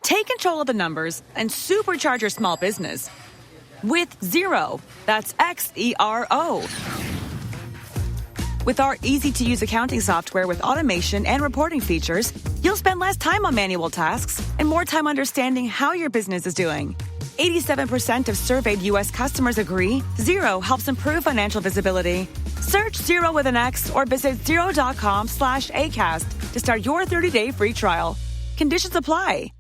Take control of the numbers and supercharge your small business with Xero. That's Xero. With our easy-to-use accounting software with automation and reporting features, you'll spend less time on manual tasks and more time understanding how your business is doing. 87% of surveyed U.S. customers agree Xero helps improve financial visibility. Search Xero with an X or visit xero.com/ACAST to start your 30-day free trial. Conditions apply.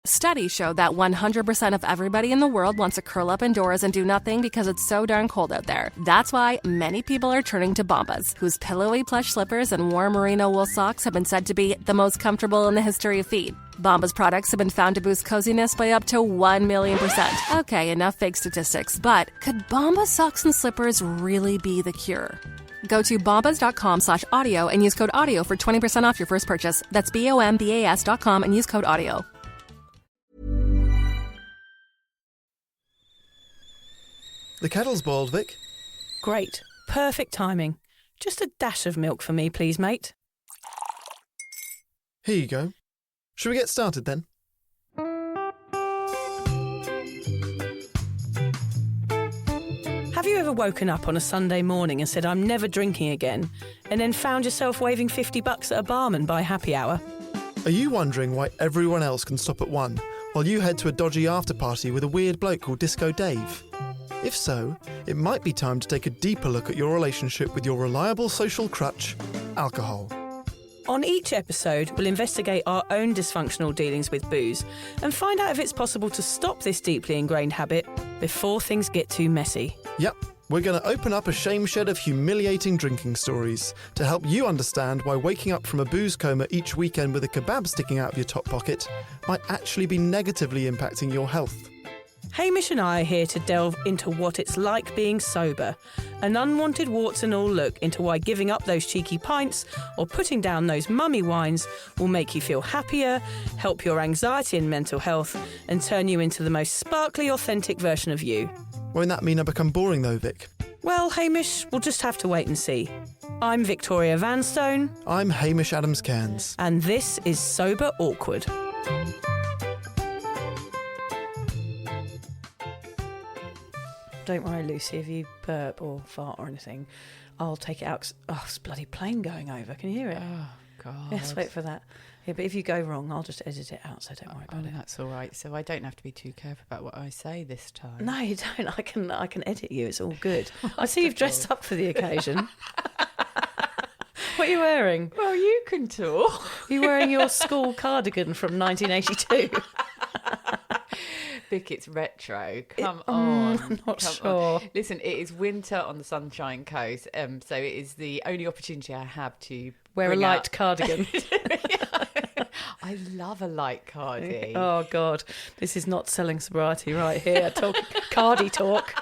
Studies show that 100% of everybody in the world wants to curl up indoors and do nothing because it's so darn cold out there. That's why many people are turning to Bombas, whose pillowy plush slippers and warm merino wool socks have been said to be the most comfortable in the history of feet. Bombas products have been found to boost coziness by up to 1,000,000%. Okay, enough fake statistics, but could Bombas socks and slippers really be the cure? Go to bombas.com/audio and use code AUDIO for 20% off your first purchase. That's BOMBAS.com and use code AUDIO. The kettle's boiled, Vic. Great. Perfect timing. Just a dash of milk for me, please, mate. Here you go. Shall we get started then? Have you ever woken up on a Sunday morning and said, I'm never drinking again, and then found yourself waving $50 at a barman by happy hour? Are you wondering why everyone else can stop at 1 while you head to a dodgy after-party with a weird bloke called Disco Dave? If so, it might be time to take a deeper look at your relationship with your reliable social crutch, alcohol. On each episode, we'll investigate our own dysfunctional dealings with booze and find out if it's possible to stop this deeply ingrained habit before things get too messy. Yep, we're going to open up a shame shed of humiliating drinking stories to help you understand why waking up from a booze coma each weekend with a kebab sticking out of your top pocket might actually be negatively impacting your health. Hamish and I are here to delve into what it's like being sober, an unwanted warts and all look into why giving up those cheeky pints or putting down those mummy wines will make you feel happier, help your anxiety and mental health, and turn you into the most sparkly, authentic version of you. Won't that mean I become boring though, Vic? Well, Hamish, we'll just have to wait and see. I'm Victoria Vanstone. I'm Hamish Adams-Cairns. And this is Sober Awkward. Don't worry, Lucy, if you burp or fart or anything, I'll take it out. Oh, it's a bloody plane going over. Can you hear it? Oh, God. Yes, wait for that. Yeah, but if you go wrong, I'll just edit it out, so don't worry about it. That's all right. So I don't have to be too careful about what I say this time. No, you don't. I can edit you. It's all good. I see you've dressed up for the occasion. What are you wearing? Well, you can talk. Are you wearing your school cardigan from 1982? Vic, it's retro. Come on. I'm not Come sure. on. Listen, it is winter on the Sunshine Coast, so it is the only opportunity I have to Wear a bring light out- cardigan. I love a light cardi. Oh, God. This is not selling sobriety right here. Cardi talk.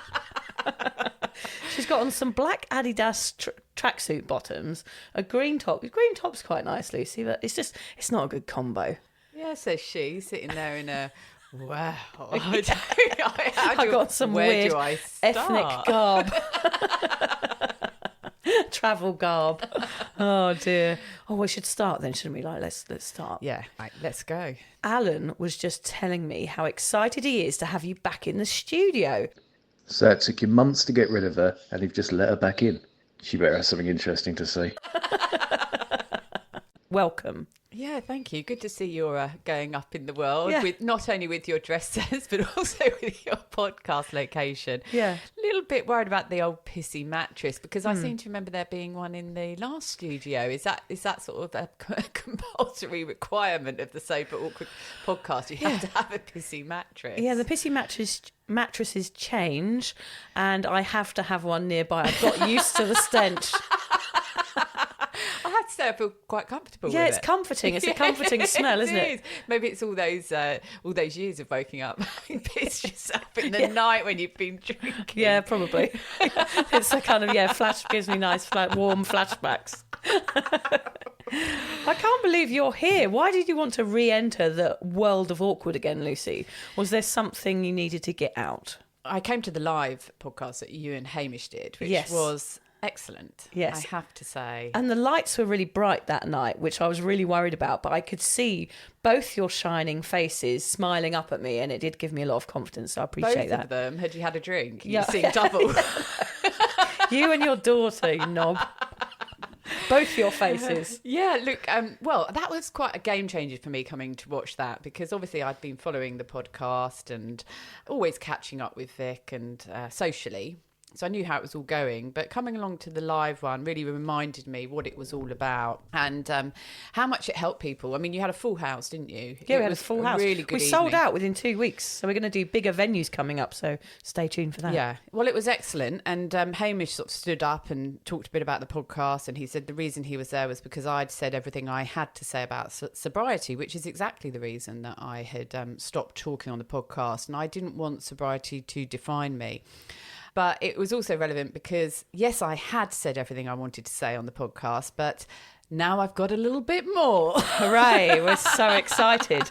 She's got on some black Adidas tracksuit bottoms, a green top. The green top's quite nice, Lucy, but it's not a good combo. Yeah, says she, sitting there in a... Wow. I got some weird ethnic garb. Travel garb. Oh, dear. Oh, we should start then, shouldn't we? Let's start. Yeah, right, let's go. Alan was just telling me how excited he is to have you back in the studio. So it took you months to get rid of her, and you've just let her back in. She better have something interesting to say. Welcome. Yeah, thank you. Good to see you're going up in the world, Yeah. with not only with your dresses, but also with your podcast location. Yeah. A little bit worried about the old pissy mattress, because I seem to remember there being one in the last studio. Is that sort of a compulsory requirement of the Sober Awkward podcast? You have to have a pissy mattress. Yeah, the pissy mattresses change, and I have to have one nearby. I've got used to the stench. I have to say I feel quite comfortable with it. Yeah, it's comforting. It's a comforting smell, isn't it? Maybe it's all those years of waking up having pissed yourself in the night when you've been drinking. Yeah, probably. It's a kind of, gives me nice, warm flashbacks. I can't believe you're here. Why did you want to re-enter the world of awkward again, Lucy? Was there something you needed to get out? I came to the live podcast that you and Hamish did, which Yes. was excellent. Yes. I have to say. And the lights were really bright that night, which I was really worried about, but I could see both your shining faces smiling up at me, and it did give me a lot of confidence, so I appreciate Both that. of them, had you had a drink? Yeah. You're seeing double. You and your daughter, you knob. Both your faces. Yeah, look, well, that was quite a game changer for me coming to watch that, because obviously I'd been following the podcast and always catching up with Vic and socially. So I knew how it was all going, but coming along to the live one really reminded me what it was all about and how much it helped people. I mean, you had a full house, didn't you? Yeah, we had a full house. Really good. We sold out within 2 weeks, so we're going to do bigger venues coming up, so stay tuned for that. Yeah, well, it was excellent. And Hamish sort of stood up and talked a bit about the podcast, and he said the reason he was there was because I'd said everything I had to say about sobriety, which is exactly the reason that I had stopped talking on the podcast, and I didn't want sobriety to define me. But it was also relevant because, yes, I had said everything I wanted to say on the podcast, but now I've got a little bit more. Hooray, we're so excited.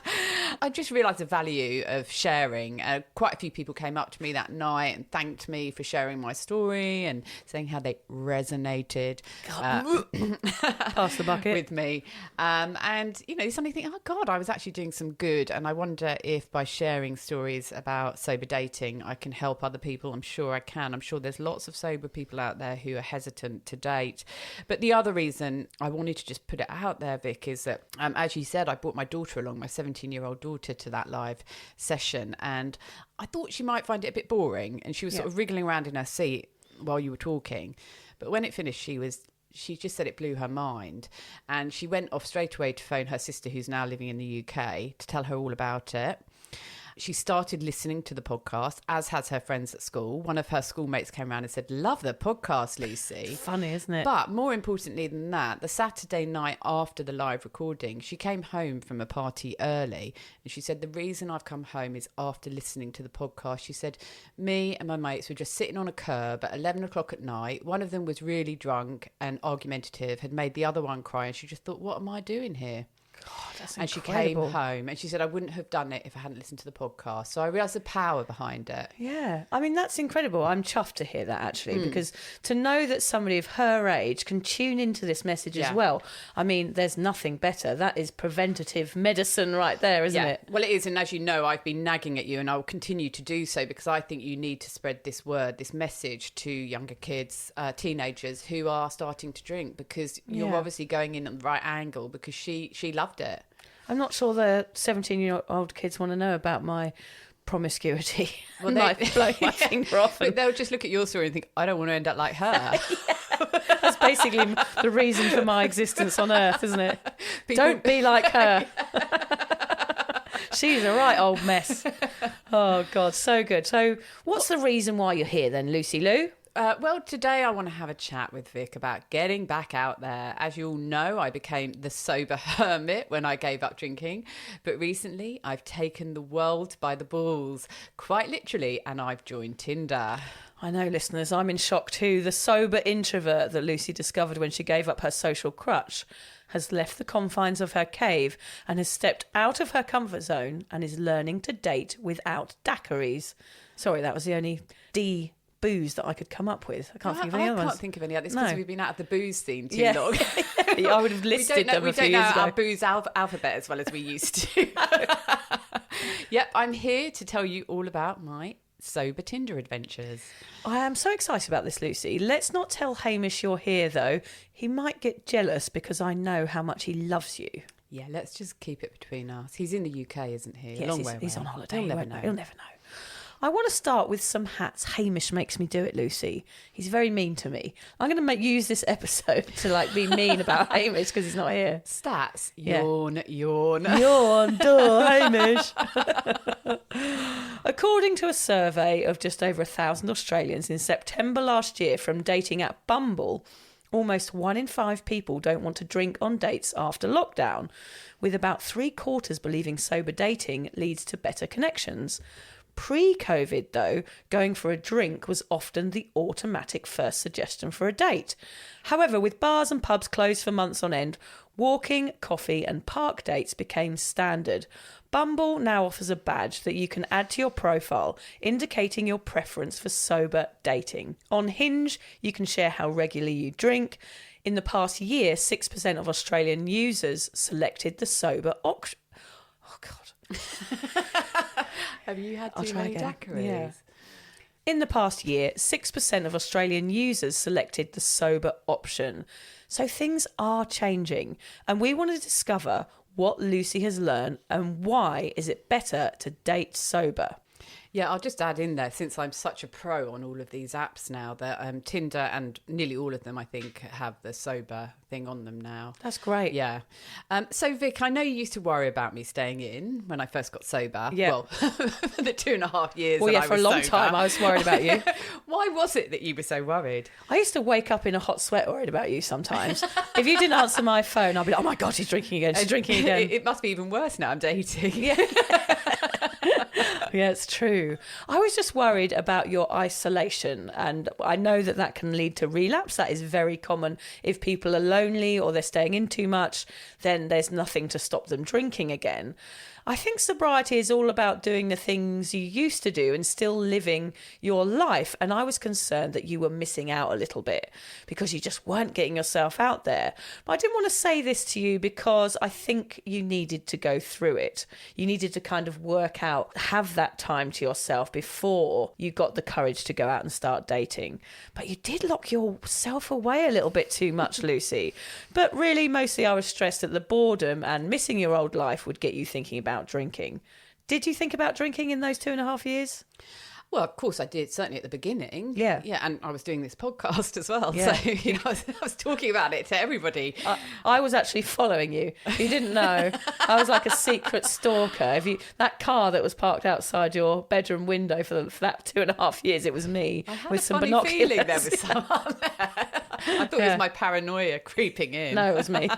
I just realised the value of sharing. Quite a few people came up to me that night and thanked me for sharing my story and saying how they resonated Pass the bucket. with me. And, you know, suddenly think, oh, God, I was actually doing some good. And I wonder if by sharing stories about sober dating, I can help other people. I'm sure I can. I'm sure there's lots of sober people out there who are hesitant to date. But the other reason I wanted to just put it out there, Vic, is that, as you said, I brought my daughter along, my 17-year-old daughter, to that live session, and I thought she might find it a bit boring, and she was sort of wriggling around in her seat while you were talking. But when it finished, she just said it blew her mind, and she went off straight away to phone her sister, who's now living in the UK, to tell her all about it. She started listening to the podcast, as has her friends at school. One of her schoolmates came around and said, love the podcast, Lucy. Funny, isn't it? But more importantly than that, the Saturday night after the live recording, she came home from a party early. And she said, the reason I've come home is after listening to the podcast. She said, me and my mates were just sitting on a curb at 11 o'clock at night. One of them was really drunk and argumentative, had made the other one cry. And she just thought, what am I doing here? God, that's and incredible. she came home and she said, I wouldn't have done it if I hadn't listened to the podcast. So I realised the power behind it. Yeah, I mean, that's incredible. I'm chuffed to hear that, actually, because to know that somebody of her age can tune into this message as well, I mean, there's nothing better. That is preventative medicine right there, isn't it? Well, it is. And as you know, I've been nagging at you, and I will continue to do so, because I think you need to spread this word, this message to younger kids, teenagers who are starting to drink, because you're obviously going in at the right angle, because she loved it. I'm not sure the 17-year-old kids want to know about my promiscuity. Well, they blow my finger off. But they'll just look at your story and think, I don't want to end up like her. That's basically the reason for my existence on earth, isn't it? Don't be like her. She's a right old mess. Oh, God, so good. So what's the reason why you're here then, Lucy Lou? Well, today I want to have a chat with Vic about getting back out there. As you all know, I became the sober hermit when I gave up drinking. But recently, I've taken the world by the balls, quite literally, and I've joined Tinder. I know, listeners, I'm in shock too. The sober introvert that Lucy discovered when she gave up her social crutch has left the confines of her cave and has stepped out of her comfort zone and is learning to date without daiquiris. Sorry, that was the only D booze that I could come up with. I can't think of any other ones. I can't think of any others because we've been out of the booze scene too long. I would have listed them a few years ago. We don't know our booze alphabet as well as we used to. Yep, I'm here to tell you all about my sober Tinder adventures. I am so excited about this, Lucy. Let's not tell Hamish you're here, though. He might get jealous because I know how much he loves you. Yeah, let's just keep it between us. He's in the UK, isn't he? Yes, a long way away. He's on holiday. He'll never know. He'll never know. I want to start with some hats. Hamish makes me do it, Lucy. He's very mean to me. I'm going to use this episode to be mean about Hamish because he's not here. Stats. Yeah. Yawn. Yawn, duh, Hamish. According to a survey of just over 1,000 Australians in September last year from dating app Bumble, almost 1 in 5 people don't want to drink on dates after lockdown, with about 3/4 believing sober dating leads to better connections. Pre-COVID, though, going for a drink was often the automatic first suggestion for a date. However, with bars and pubs closed for months on end, walking, coffee and park dates became standard. Bumble now offers a badge that you can add to your profile, indicating your preference for sober dating. On Hinge, you can share how regularly you drink. In the past year, 6% of Australian users selected the sober option. Oh, God. Have you had I'll too try many again. daiquiris? Yeah. In the past year, 6% of Australian users selected the sober option. So things are changing, and we want to discover what Lucy has learned and why is it better to date sober. Yeah, I'll just add in there, since I'm such a pro on all of these apps now, that Tinder and nearly all of them, I think, have the sober thing on them now. That's great. Yeah. So, Vic, I know you used to worry about me staying in when I first got sober. Yeah. Well, for the 2.5 years Well, that yeah, I for a was long sober. time I was worried about you. Why was it that you were so worried? I used to wake up in a hot sweat worried about you sometimes. If you didn't answer my phone, I'd be like, oh my God, she's drinking again. She's drinking again. It must be even worse now I'm dating. Yeah. Yeah, it's true. I was just worried about your isolation, and I know that that can lead to relapse. That is very common. If people are lonely or they're staying in too much, then there's nothing to stop them drinking again. I think sobriety is all about doing the things you used to do and still living your life. And I was concerned that you were missing out a little bit because you just weren't getting yourself out there. But I didn't want to say this to you because I think you needed to go through it. You needed to kind of work out, have that time to yourself before you got the courage to go out and start dating. But you did lock yourself away a little bit too much, Lucy. But really, mostly I was stressed that the boredom and missing your old life would get you thinking about drinking. Did you think about drinking in those 2.5 years? Well, of course I did, certainly at the beginning. Yeah. Yeah, and I was doing this podcast as well. Yeah. So, I was talking about it to everybody. I was actually following you. You didn't know. I was like a secret stalker. That car that was parked outside your bedroom window for that 2.5 years, it was me I had with a some funny binoculars. feeling there was someone there. I thought it was my paranoia creeping in. No, it was me.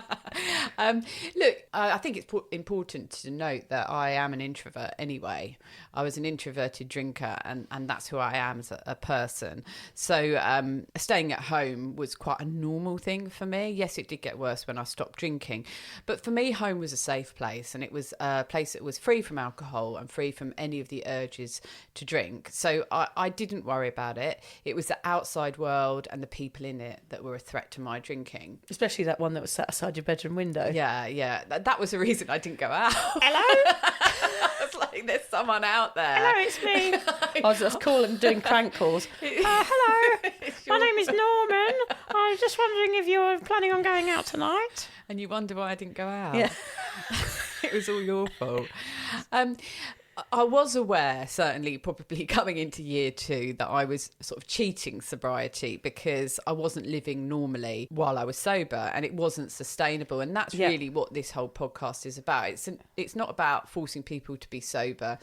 Look, I think it's important to note that I am an introvert anyway. I was an introverted drinker, and that's who I am as a person. So staying at home was quite a normal thing for me. Yes, it did get worse when I stopped drinking. But for me, home was a safe place, and it was a place that was free from alcohol and free from any of the urges to drink. So I didn't worry about it. It was the outside world and the people in it that were a threat to my drinking. Especially that one that was sat outside your bedroom window. Yeah. That was the reason I didn't go out. Hello? I was like, there's someone out there. Hello, it's me. I was just calling, doing crank calls. Hello, my name is Norman. I was just wondering if you were planning on going out tonight. And you wonder why I didn't go out. Yeah. It was all your fault. I was aware, certainly, probably coming into year 2, that I was sort of cheating sobriety because I wasn't living normally while I was sober, and it wasn't sustainable. And that's really what this whole podcast is about. It's not about forcing people to be sober,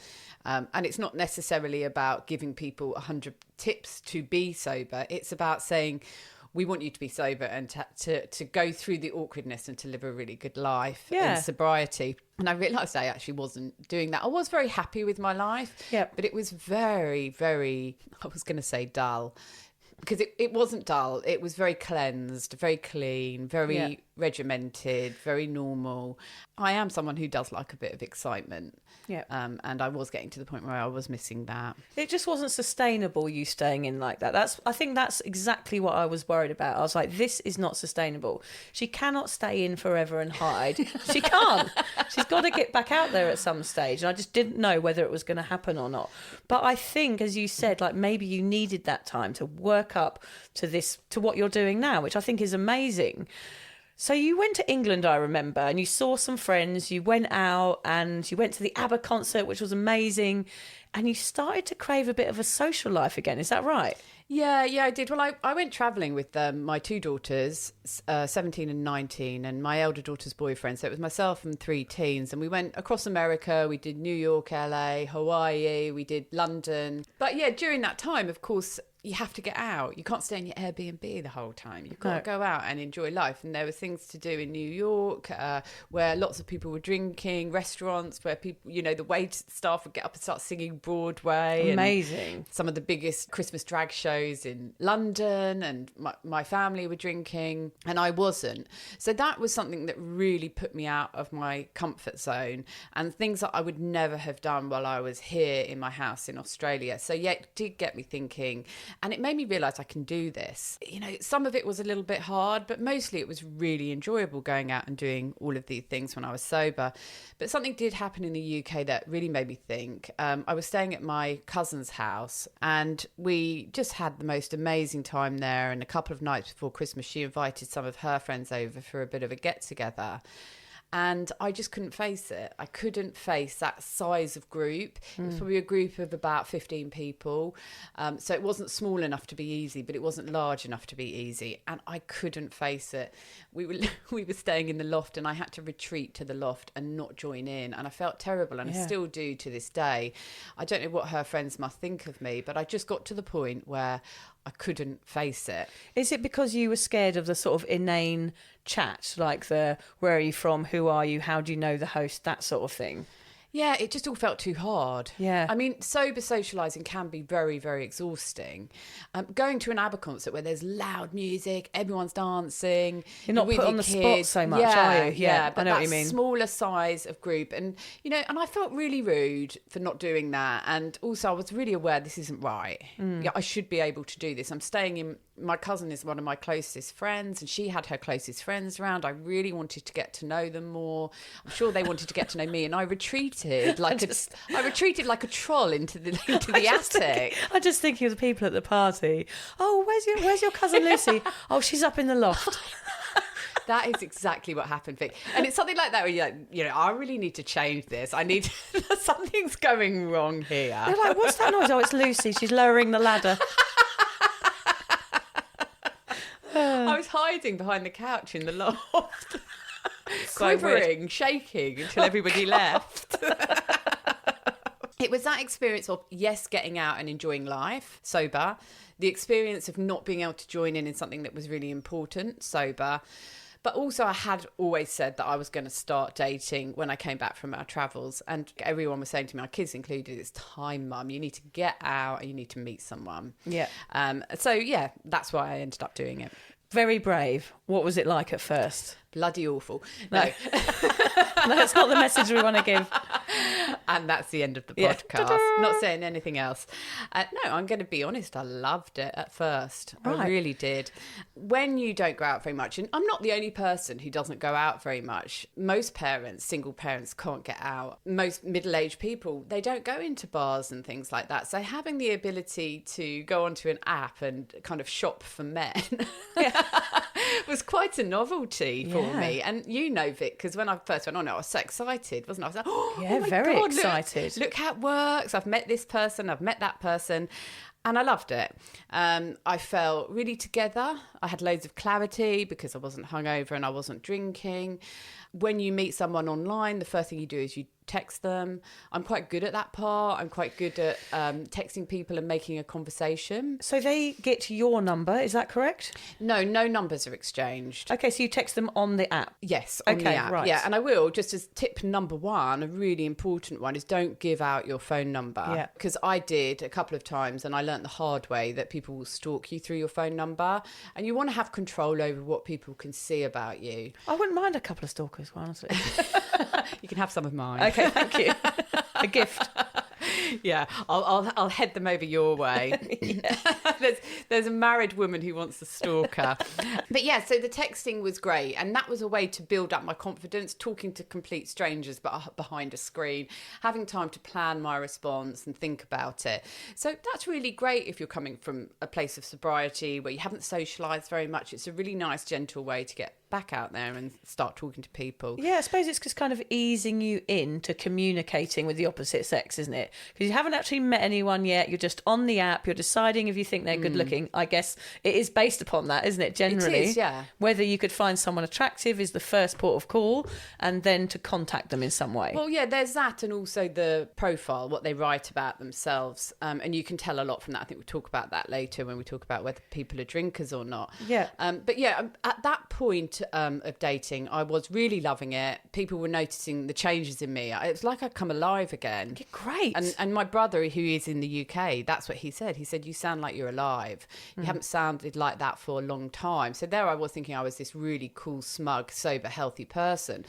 and it's not necessarily about giving people 100 tips to be sober. It's about saying, we want you to be sober and to go through the awkwardness and to live a really good life in sobriety. And I realised I actually wasn't doing that. I was very happy with my life, but it was very, very, I was going to say dull, because it wasn't dull. It was very cleansed, very clean, very regimented, very normal. I am someone who does like a bit of excitement. Yeah. And I was getting to the point where I was missing that. It just wasn't sustainable, you staying in like that. I think that's exactly what I was worried about. I was like, this is not sustainable. She cannot stay in forever and hide. She can't. She's got to get back out there at some stage. And I just didn't know whether it was going to happen or not. But I think, as you said, like maybe you needed that time to work up to what you're doing now, which I think is amazing. So you went to England, I remember, and you saw some friends, you went out and you went to the ABBA concert, which was amazing, and you started to crave a bit of a social life again. Is that right? Yeah, I did. Well, I went travelling with my 2 daughters, 17 and 19, and my elder daughter's boyfriend. So it was myself and 3 teens. And we went across America. We did New York, LA, Hawaii. We did London. But yeah, during that time, of course, you have to get out. You can't stay in your Airbnb the whole time. You've got to go out and enjoy life. And there were things to do in New York where lots of people were drinking, restaurants where people, the wait staff would get up and start singing Broadway. Amazing. And some of the biggest Christmas drag shows shows in London, and my family were drinking and I wasn't. So that was something that really put me out of my comfort zone, and things that I would never have done while I was here in my house in Australia. So yeah, it did get me thinking, and it made me realise I can do this. You know, some of it was a little bit hard, but mostly it was really enjoyable going out and doing all of these things when I was sober. But something did happen in the UK that really made me think. I was staying at my cousin's house and we just had the most amazing time there, and a couple of nights before Christmas she invited some of her friends over for a bit of a get together. And I just couldn't face it. I couldn't face that size of group. It was probably a group of about 15 people. So it wasn't small enough to be easy, but it wasn't large enough to be easy. And I couldn't face it. We were staying in the loft, and I had to retreat to the loft and not join in. And I felt terrible, and I still do to this day. I don't know what her friends must think of me, but I just got to the point where I couldn't face it. Is it because you were scared of the sort of inane chat, like the where are you from, who are you, how do you know the host, that sort of thing? Yeah, it just all felt too hard. Yeah. I mean, sober socialising can be very, very exhausting. Going to an ABBA concert where there's loud music, everyone's dancing. You're not put on the spot so much, are you? Yeah, but I know what you mean. Smaller size of group. And, you know, and I felt really rude for not doing that. And also I was really aware this isn't right. Yeah, I should be able to do this. I'm staying in... My cousin is one of my closest friends, and she had her closest friends around. I really wanted to get to know them more. I'm sure they wanted to get to know me, and I retreated like a troll into the attic. I just thinking of the people at the party. Oh, where's your cousin Lucy? Oh, she's up in the loft. That is exactly what happened, Vic. And it's something like that where you're like, you know, I really need to change this. Something's going wrong here. You're like, what's that noise? Oh, it's Lucy. She's lowering the ladder. I was hiding behind the couch in the loft, quivering, shaking until everybody left. It was that experience of, yes, getting out and enjoying life, sober, the experience of not being able to join in something that was really important, sober. But also I had always said that I was going to start dating when I came back from our travels. And everyone was saying to me, my kids included, it's time, Mum. You need to get out and you need to meet someone. Yeah. So, yeah, that's why I ended up doing it. Very brave. What was it like at first? Bloody awful. No. No, that's not the message we want to give. And that's the end of the podcast. Yeah. Not saying anything else. No, I'm going to be honest. I loved it at first. Right. I really did. When you don't go out very much, and I'm not the only person who doesn't go out very much. Most parents, single parents, can't get out. Most middle-aged people, they don't go into bars and things like that. So having the ability to go onto an app and kind of shop for men was quite a novelty for me. And you know, Vic, because when I first went on it, I was so excited, wasn't I? I was like, oh my very God, excited. Look how it works. I've met this person, I've met that person. And I loved it. I felt really together. I had loads of clarity because I wasn't hungover and I wasn't drinking. When you meet someone online, the first thing you do is you text them. I'm quite good at that part. I'm quite good at texting people and making a conversation. So they get your number, is that correct? No numbers are exchanged. Okay, so you text them on the app? Yes, on the app. Right. Yeah, and I will, just as tip number one, a really important one, is don't give out your phone number. Yeah. Because I did a couple of times and I learnt the hard way that people will stalk you through your phone number, and you want to have control over what people can see about you. I wouldn't mind a couple of stalkers, honestly. You can have some of mine. Okay, thank you. A gift. Yeah, I'll head them over your way. There's a married woman who wants a stalker. But yeah, so the texting was great, and that was a way to build up my confidence, talking to complete strangers but behind a screen, having time to plan my response and think about it. So that's really great if you're coming from a place of sobriety where you haven't socialised very much. It's a really nice, gentle way to get back out there and start talking to people. Yeah, I suppose it's just kind of easing you into communicating with the opposite sex, isn't it? Because you haven't actually met anyone yet. You're just on the app. You're deciding if you think they're good looking. I guess it is based upon that, isn't it? Generally, really. is, yeah. Whether you could find someone attractive is the first port of call, and then to contact them in some way. Well, yeah, there's that, and also the profile, what they write about themselves. And you can tell a lot from that. I think we'll talk about that later when we talk about whether people are drinkers or not. Yeah. But yeah, at that point of dating, I was really loving it. People were noticing the changes in me. It was like I'd come alive again. Great. And my brother, who is in the UK, that's what he said. He said, you sound like you're alive. You haven't sounded like that for a long time. So there I was thinking I was this really cool, smug, sober, healthy person.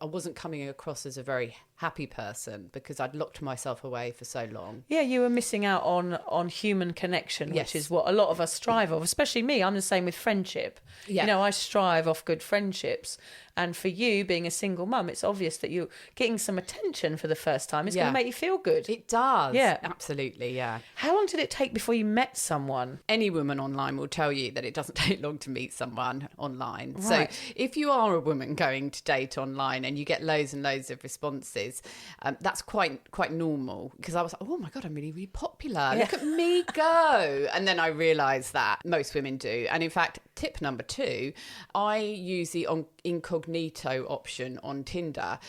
I wasn't coming across as a very happy person because I'd locked myself away for so long. Yeah, you were missing out on human connection, Yes. which is what a lot of us strive of, especially me. I'm the same with friendship. Yeah. You know, I strive off good friendships. And for you, being a single mum, it's obvious that you're getting some attention for the first time. It's going Yeah. to make you feel good. It does. Yeah. Absolutely, yeah. How long did it take before you met someone? Any woman online will tell you that it doesn't take long to meet someone online. Right. So if you are a woman going to date online and you get loads and loads of responses, that's quite normal, because I was like, oh my God, I'm really, really popular. Look at me go. And then I realised that most women do. And in fact, tip number 2, I use the incognito option on Tinder,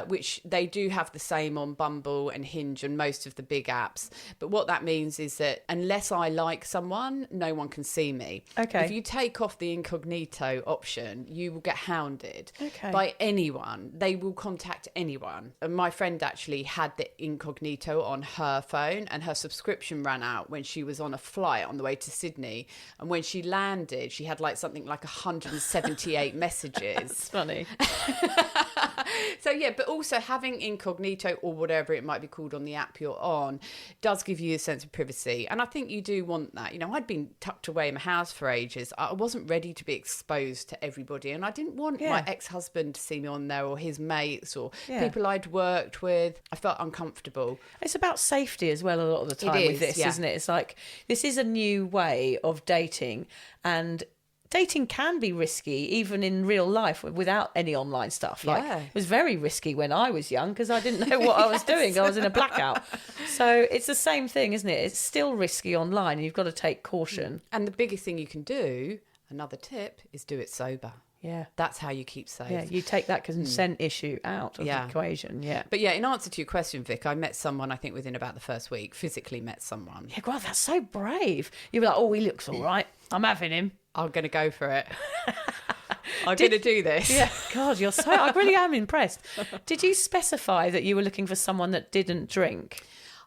which they do have the same on Bumble and Hinge and most of the big apps. But what that means is that unless I like someone, no one can see me. Okay. If you take off the incognito option, you will get hounded Okay. by anyone. They will contact anyone. And my friend actually had the incognito on her phone, and her subscription ran out when she was on a flight on the way to Sydney. And when she landed, she had like something like 178 messages. It's funny. So yeah, but also having incognito or whatever it might be called on the app you're on does give you a sense of privacy. And I think you do want that. You know, I'd been tucked away in my house for ages. I wasn't ready to be exposed to everybody. And I didn't want my ex-husband to see me on there, or his mates, or people I'd worked with. I felt uncomfortable. It's about safety as well a lot of the time It with is, this, yeah. isn't it? It's like, this is a new way of dating, and dating can be risky even in real life without any online stuff. Like, Yeah. it was very risky when I was young because I didn't know what I was doing. I was in a blackout. So it's the same thing, isn't it? It's still risky online, and you've got to take caution. And the biggest thing you can do, another tip, is do it sober. Yeah. That's how you keep safe. Yeah, you take that consent issue out of the equation. Yeah. But yeah, in answer to your question, Vic, I met someone, I think within about the first week, physically met someone. Yeah, God, that's so brave. You were like, oh, he looks all right. I'm having him. I'm going to go for it. I'm going to do this. Yeah, God, you're so... I really am impressed. Did you specify that you were looking for someone that didn't drink?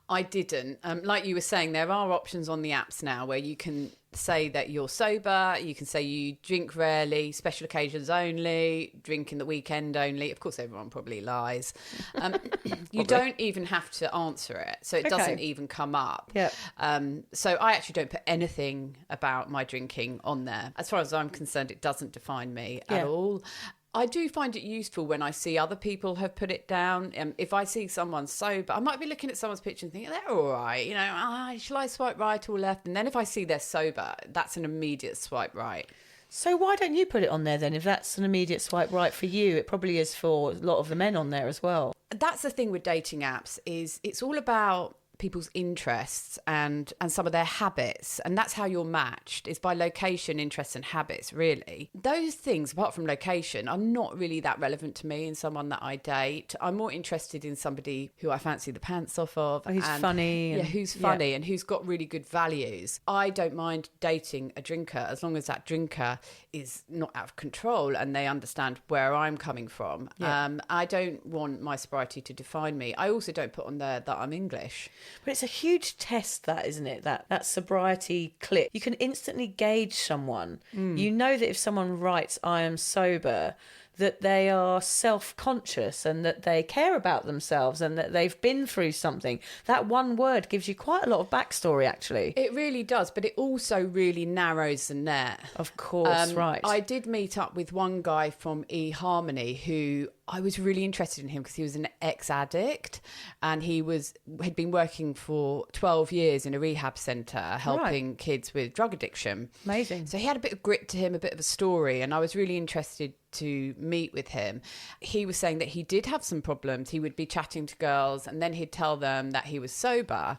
I didn't. Like you were saying, there are options on the apps now where you can say that you're sober, you can say you drink rarely, special occasions only, drink in the weekend only. Of course, everyone probably lies. You don't even have to answer it, so it doesn't even come up. Yep. So I actually don't put anything about my drinking on there. As far as I'm concerned, it doesn't define me at all. I do find it useful when I see other people have put it down. If I see someone sober, I might be looking at someone's picture and thinking, they're all right. You know, shall I swipe right or left? And then if I see they're sober, that's an immediate swipe right. So why don't you put it on there then? If that's an immediate swipe right for you, it probably is for a lot of the men on there as well. That's the thing with dating apps, is it's all about people's interests and some of their habits, and that's how you're matched, is by location, interests and habits. Really, those things apart from location are not really that relevant to me in someone that I date. I'm more interested in somebody who I fancy the pants off of, who's funny and, who's funny and who's got really good values. I don't mind dating a drinker as long as that drinker is not out of control and they understand where I'm coming from. I don't want my sobriety to define me. I also don't put on there that I'm English. But it's a huge test, that, isn't it? That sobriety clip. You can instantly gauge someone. You know that if someone writes, I am sober, that they are self-conscious and that they care about themselves and that they've been through something. That one word gives you quite a lot of backstory, actually. It really does, but it also really narrows the net. Of course, right. I did meet up with one guy from eHarmony who I was really interested in him because he was an ex-addict, and had been working for 12 years in a rehab centre helping kids with drug addiction. Amazing. So he had a bit of grit to him, a bit of a story, and I was really interested to meet with him. He was saying that he did have some problems. He would be chatting to girls and then he'd tell them that he was sober.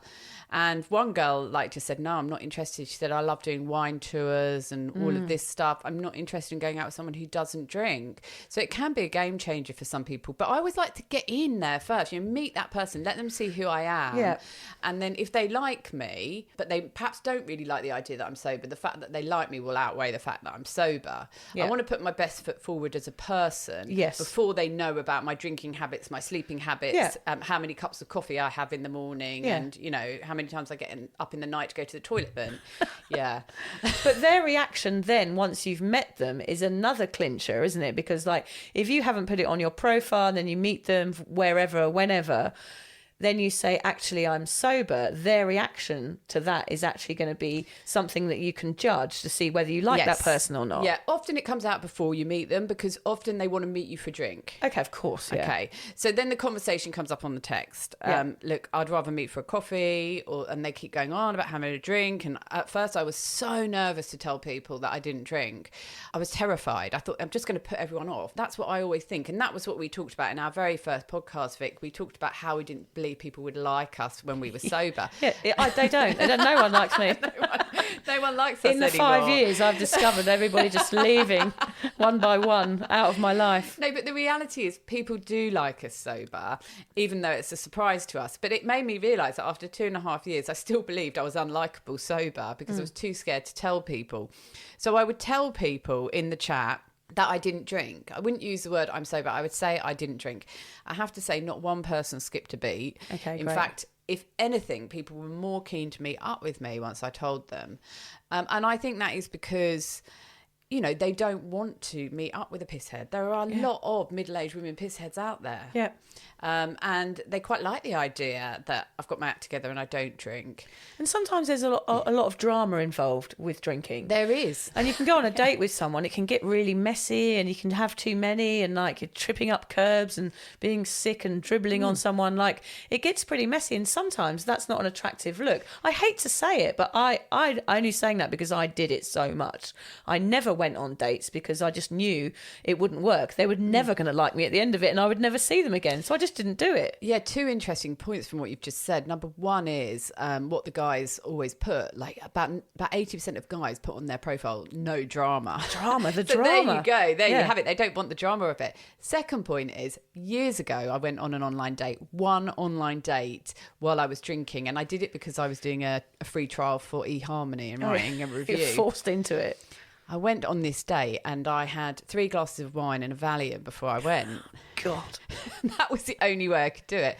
And one girl just said, no, I'm not interested. She said, I love doing wine tours and all of this stuff. I'm not interested in going out with someone who doesn't drink. So it can be a game changer for some people. But I always like to get in there first, meet that person, let them see who I am. Yeah. And then if they like me, but they perhaps don't really like the idea that I'm sober, the fact that they like me will outweigh the fact that I'm sober. Yeah. I want to put my best foot forward as a person before they know about my drinking habits, my sleeping habits, how many cups of coffee I have in the morning, and how many times I get up in the night to go to the toilet then. But their reaction then, once you've met them, is another clincher, isn't it? Because if you haven't put it on your profile and then you meet them wherever, whenever, then you say, actually, I'm sober, their reaction to that is actually going to be something that you can judge to see whether you like that person or not. Yeah, often it comes out before you meet them because often they want to meet you for a drink. Okay, of course, yeah. Okay, so then the conversation comes up on the text. Look, I'd rather meet for a coffee, and they keep going on about having a drink. And at first I was so nervous to tell people that I didn't drink. I was terrified. I thought, I'm just going to put everyone off. That's what I always think. And that was what we talked about in our very first podcast, Vic. We talked about how we didn't believe people would like us when we were sober. They don't. No one likes me. no one likes us anymore. In the 5 years, I've discovered everybody just leaving one by one out of my life. No, but the reality is people do like us sober, even though it's a surprise to us. But it made me realise that after 2.5 years, I still believed I was unlikable sober because I was too scared to tell people. So I would tell people in the chat that I didn't drink. I wouldn't use the word I'm sober. I would say I didn't drink. I have to say not one person skipped a beat. Okay, In great. fact, if anything, people were more keen to meet up with me once I told them. And I think that is because, they don't want to meet up with a pisshead. There are a lot of middle-aged women pissheads out there. Yeah. And they quite like the idea that I've got my act together and I don't drink. And sometimes there's a lot of drama involved with drinking. There is. And you can go on a date with someone, it can get really messy and you can have too many and you're tripping up curbs and being sick and dribbling on someone. It gets pretty messy and sometimes that's not an attractive look. I hate to say it, but I only saying that because I did it so much. I never went on dates because I just knew it wouldn't work. They were never going to like me at the end of it and I would never see them again. So I just didn't do it. Yeah, two interesting points from what you've just said. Number one is what the guys always put, about 80% of guys put on their profile, no drama. The drama. So there you go. There you have it. They don't want the drama of it. Second point is, years ago, I went on an online date, one online date while I was drinking. And I did it because I was doing a free trial for eHarmony and writing a review. You're forced into it. I went on this date and I had 3 glasses of wine and a Valium before I went. God. That was the only way I could do it.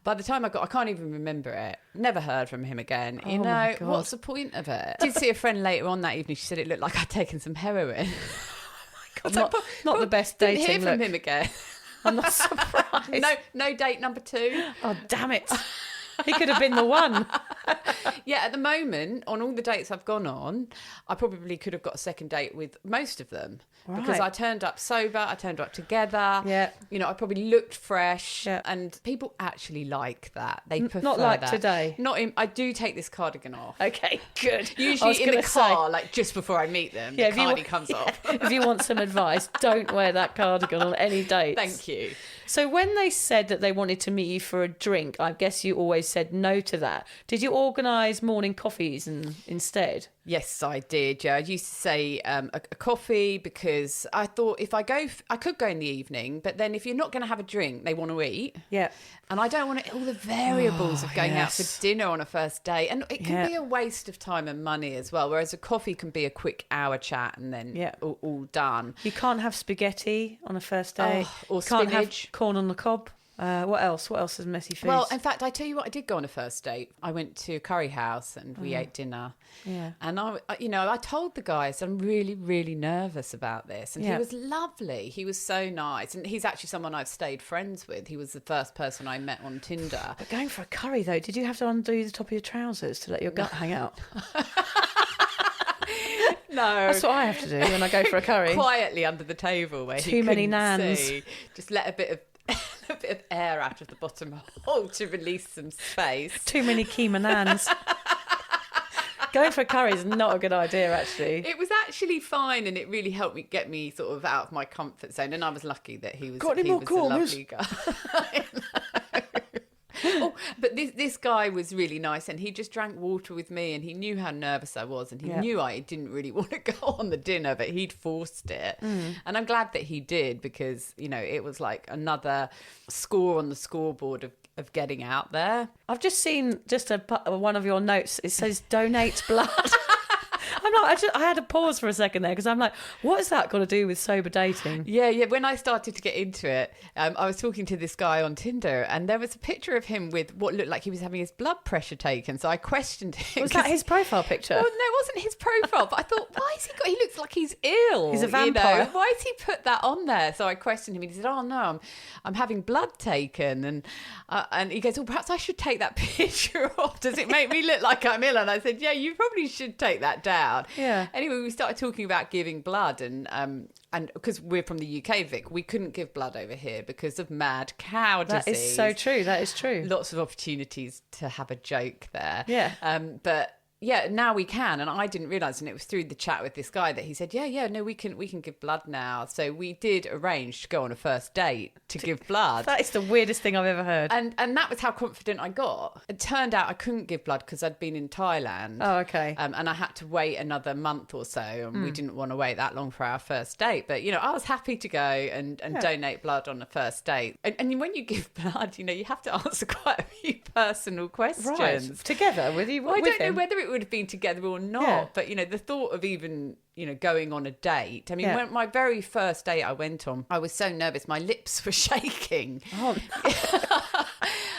By the time I can't even remember it. Never heard from him again. My God. What's the point of it? I did see a friend later on that evening. She said it looked like I'd taken some heroin. Not the best dating. Didn't hear from him again. I'm not surprised. No date number 2. Oh, damn it. He could have been the one. Yeah, at the moment, on all the dates I've gone on, I probably could have got a second date with most of them. Right. Because I turned up sober, I turned up together. Yeah. I probably looked fresh. Yeah. And people actually like that. They prefer not like that. today. I do take this cardigan off. Okay, good. Usually in the car, just before I meet them, the cardigan comes off. If you want some advice, don't wear that cardigan on any dates. Thank you. So when they said that they wanted to meet you for a drink, I guess you always said no to that. Did you organise morning coffees instead? Yes, I did. Yeah, I used to say a coffee because I thought if I could go in the evening, but then if you're not going to have a drink, they want to eat. Yeah. And I don't want all the variables of going out for dinner on a first date. And it can be a waste of time and money as well, whereas a coffee can be a quick hour chat and then all done. You can't have spaghetti on a first date. Or can't spinach. have corn on the cob. What else? What else is messy foods? Well, in fact, I tell you what, I did go on a first date. I went to a curry house and we ate dinner. Yeah. And I told the guys I'm really, really nervous about this. And he was lovely. He was so nice. And he's actually someone I've stayed friends with. He was the first person I met on Tinder. But going for a curry, though, did you have to undo the top of your trousers to let your gut hang out? No. That's what I have to do when I go for a curry. Quietly under the table where Too many couldn't nans. see. Just let a bit of air out of the bottom hole to release some space. Too many keema nans. Going for a curry is not a good idea, actually. It was actually fine, and it really helped me get me sort of out of my comfort zone. And I was lucky that he was a lovely guy. Oh, but this guy was really nice, and he just drank water with me, and he knew how nervous I was, and he knew I didn't really want to go on the dinner, but he'd forced it. And I'm glad that he did, because, you know, it was like another score on the scoreboard of getting out there. I've just seen one of your notes. It says donate blood. I had to pause for a second there, because I'm like, what has that got to do with sober dating? Yeah. When I started to get into it, I was talking to this guy on Tinder, and there was a picture of him with what looked like he was having his blood pressure taken. So I questioned him. Was that his profile picture? Well, no, it wasn't his profile. But I thought, why has he looks like he's ill. He's a vampire. You know? Why has he put that on there? So I questioned him, and he said, oh no, I'm having blood taken. And he goes, well, perhaps I should take that picture off. Does it make me look like I'm ill? And I said, yeah, you probably should take that down. Yeah. Anyway, we started talking about giving blood, and because we're from the UK, Vic, we couldn't give blood over here because of mad cow disease. That is so true. That is true. Lots of opportunities to have a joke there. Yeah. But yeah, now we can, and I didn't realise, and it was through the chat with this guy that he said, no, we can give blood now. So we did arrange to go on a first date to give blood. That is the weirdest thing I've ever heard. And that was how confident I got. It turned out I couldn't give blood because I'd been in Thailand. Oh, okay. And I had to wait another month or so, and we didn't want to wait that long for our first date. But, you know, I was happy to go and donate blood on the first date. And when you give blood, you know, you have to answer quite a few personal questions. Right. Together with you? Well, I don't know him? whether it would have been together or not, but, you know, the thought of even, you know, going on a date. I mean, when my very first date I went on, I was so nervous, my lips were shaking. Oh,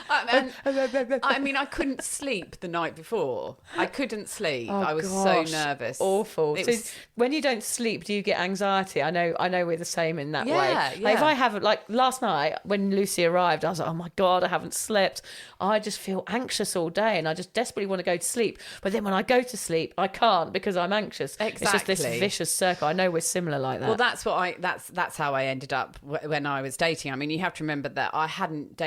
I mean, I couldn't sleep the night before. I couldn't sleep. Oh, I was gosh, so nervous. Awful. So when you don't sleep, do you get anxiety? I know we're the same in that way. Yeah. Like if I have, like last night when Lucy arrived, I was like, oh my God, I haven't slept. I just feel anxious all day, and I just desperately want to go to sleep. But then when I go to sleep, I can't because I'm anxious. Exactly. It's just this vicious circle. I know we're similar like that. Well, that's how I ended up when I was dating. I mean, you have to remember that I hadn't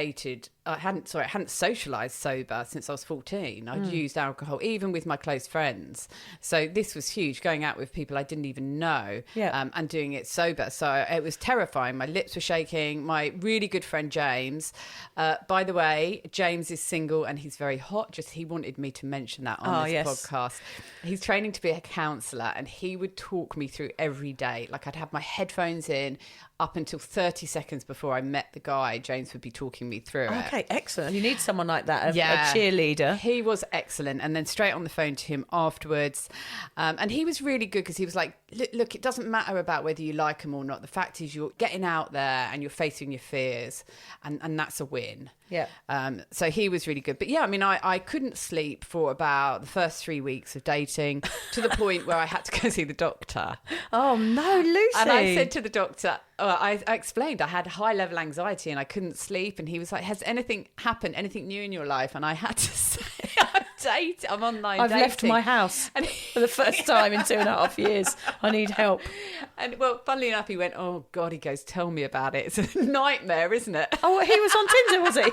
socialised sober since I was 14. I'd used alcohol, even with my close friends. So this was huge, going out with people I didn't even know, and doing it sober. So it was terrifying. My lips were shaking. My really good friend James, by the way, James is single and he's very hot. Just he wanted me to mention that on this podcast. He's training to be a counsellor, and he would talk me through every day. Like I'd have my headphones in up until 30 seconds before I met the guy. James would be talking me through it. Okay, excellent. You need someone like that, a cheerleader. He was excellent. And then straight on the phone to him afterwards. And he was really good because he was like, look, it doesn't matter about whether you like him or not. The fact is you're getting out there and you're facing your fears, and that's a win. Yeah. So he was really good. But yeah, I mean, I couldn't sleep for about the first 3 weeks of dating, to the point where I had to go see the doctor. Oh no, Lucy. And I said to the doctor, I explained I had high level anxiety and I couldn't sleep. And he was like, has anything happened, anything new in your life? And I had to say, I'm online I've dating. left my house for the first time in 2.5 years. I need help. And well, funnily enough, he went, oh God, he goes, tell me about it. It's a nightmare, isn't it? Oh, he was on Tinder, was he?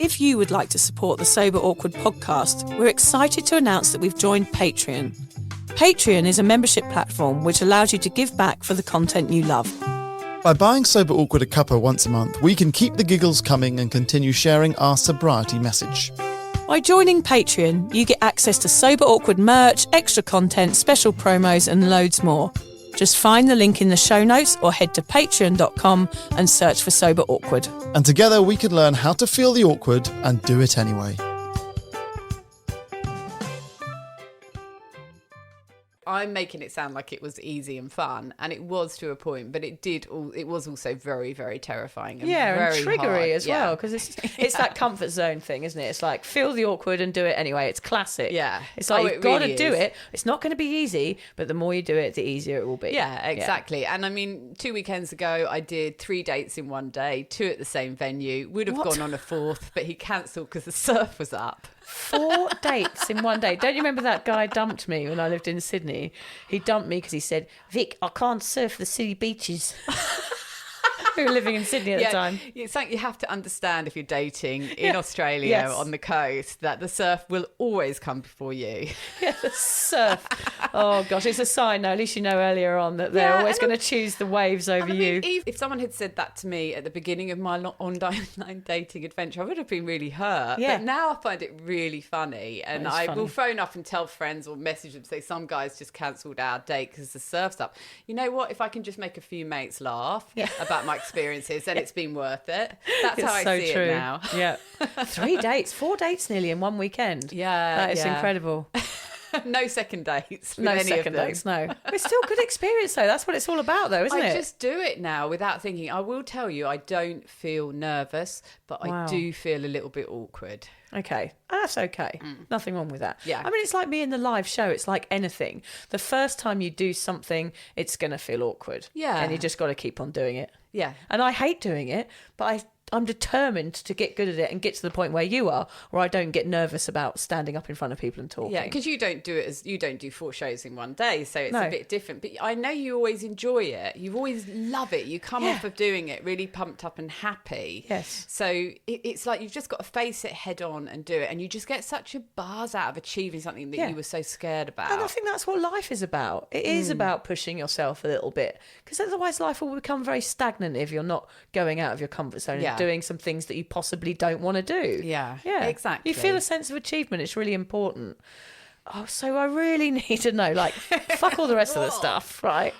If you would like to support the Sober Awkward podcast, we're excited to announce that we've joined Patreon. Patreon is a membership platform which allows you to give back for the content you love. By buying Sober Awkward a cuppa once a month, we can keep the giggles coming and continue sharing our sobriety message. By joining Patreon, you get access to Sober Awkward merch, extra content, special promos and loads more. Just find the link in the show notes or head to patreon.com and search for Sober Awkward. And together we can learn how to feel the awkward and do it anyway. I I'm making it sound like it was easy and fun, and it was to a point, but it was also very, very terrifying and very and triggery hard. as well, because it's that comfort zone thing, isn't it? It's like, feel the awkward and do it anyway. It's classic. Yeah. It's like, you've got to do is. it. It's not going to be easy, but the more you do it, the easier it will be. Yeah, exactly. And I mean, 2 weekends ago, I did 3 dates in one day, 2 at the same venue. Would have gone on a 4th, but he cancelled because the surf was up. 4 dates in one day. Don't you remember that guy dumped me when I lived in Sydney? He dumped me because he said, Vic, I can't surf the city beaches. We were living in Sydney at the time. It's something you have to understand if you're dating in Australia on the coast, that the surf will always come before you. Yeah, the surf. Oh, gosh, it's a sign now. At least you know earlier on that they're always going to choose the waves over you. If someone had said that to me at the beginning of my online dating adventure, I would have been really hurt. Yeah. But now I find it really funny. And I will phone up and tell friends or message them, say, some guys just cancelled our date because the surf's up. You know what? If I can just make a few mates laugh about my experiences, then it's been worth it. That's how I see it now. Yeah. 3 dates, 4 dates nearly in one weekend. Yeah. That is incredible. No second dates. With No any second of them. dates, no. It's still good experience, though. That's what it's all about, though, isn't it? I just do it now without thinking. I will tell you, I don't feel nervous, but I do feel a little bit awkward. Okay, that's okay. Nothing wrong with that. Yeah. I mean, it's like me in the live show. It's like anything. The first time you do something, it's going to feel awkward. Yeah. And you just got to keep on doing it. Yeah. And I hate doing it, but I'm determined to get good at it and get to the point where you are, where I don't get nervous about standing up in front of people and talking. Yeah, because you don't do 4 shows in one day, so it's a bit different. But I know you always enjoy it. You always love it. You come off of doing it really pumped up and happy. Yes. So it's like you've just got to face it head on and do it, and you just get such a buzz out of achieving something that you were so scared about. And I think that's what life is about. It is about pushing yourself a little bit, because otherwise life will become very stagnant if you're not going out of your comfort zone and doing some things that you possibly don't want to do. Yeah, exactly. You feel a sense of achievement. It's really important. Oh, so I really need to know, like, fuck all the rest of the stuff, right?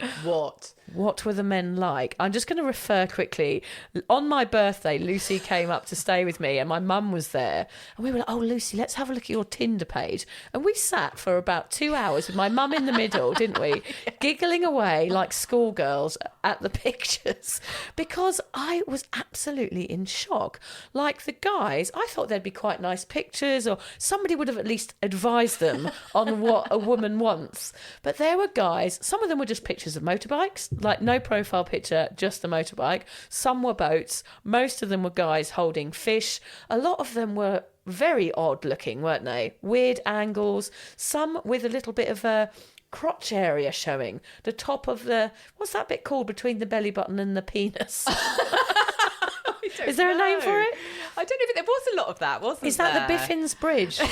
What were the men like? I'm just going to refer quickly. On my birthday, Lucy came up to stay with me and my mum was there. And we were like, oh, Lucy, let's have a look at your Tinder page. And we sat for about 2 hours with my mum in the middle, didn't we? Giggling away like schoolgirls at the pictures. Because I was absolutely in shock. Like the guys, I thought there'd be quite nice pictures, or somebody would have at least advised them on what a woman wants. But there were guys, some of them were just pictures of motorbikes, like no profile picture, just the motorbike. Some were boats. Most of them were guys holding fish. A lot of them were very odd looking, weren't they? Weird angles. Some with a little bit of a crotch area showing. The top of the, what's that bit called between the belly button and the penis? Is there a name for it? I don't know if there was a lot of that, wasn't there? Is that the Biffin's Bridge? Is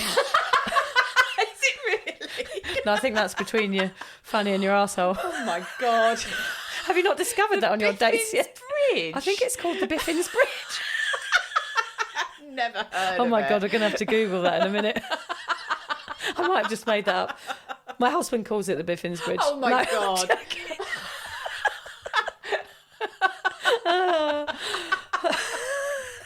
it really? No, I think that's between your fanny and your arsehole. Oh my God. Have you not discovered that on your dates yet? Bridge? I think it's called the Biffin's Bridge. Never heard Oh of my it. God, we're going to have to Google that in a minute. I might have just made that up. My husband calls it the Biffin's Bridge. Oh my No, God.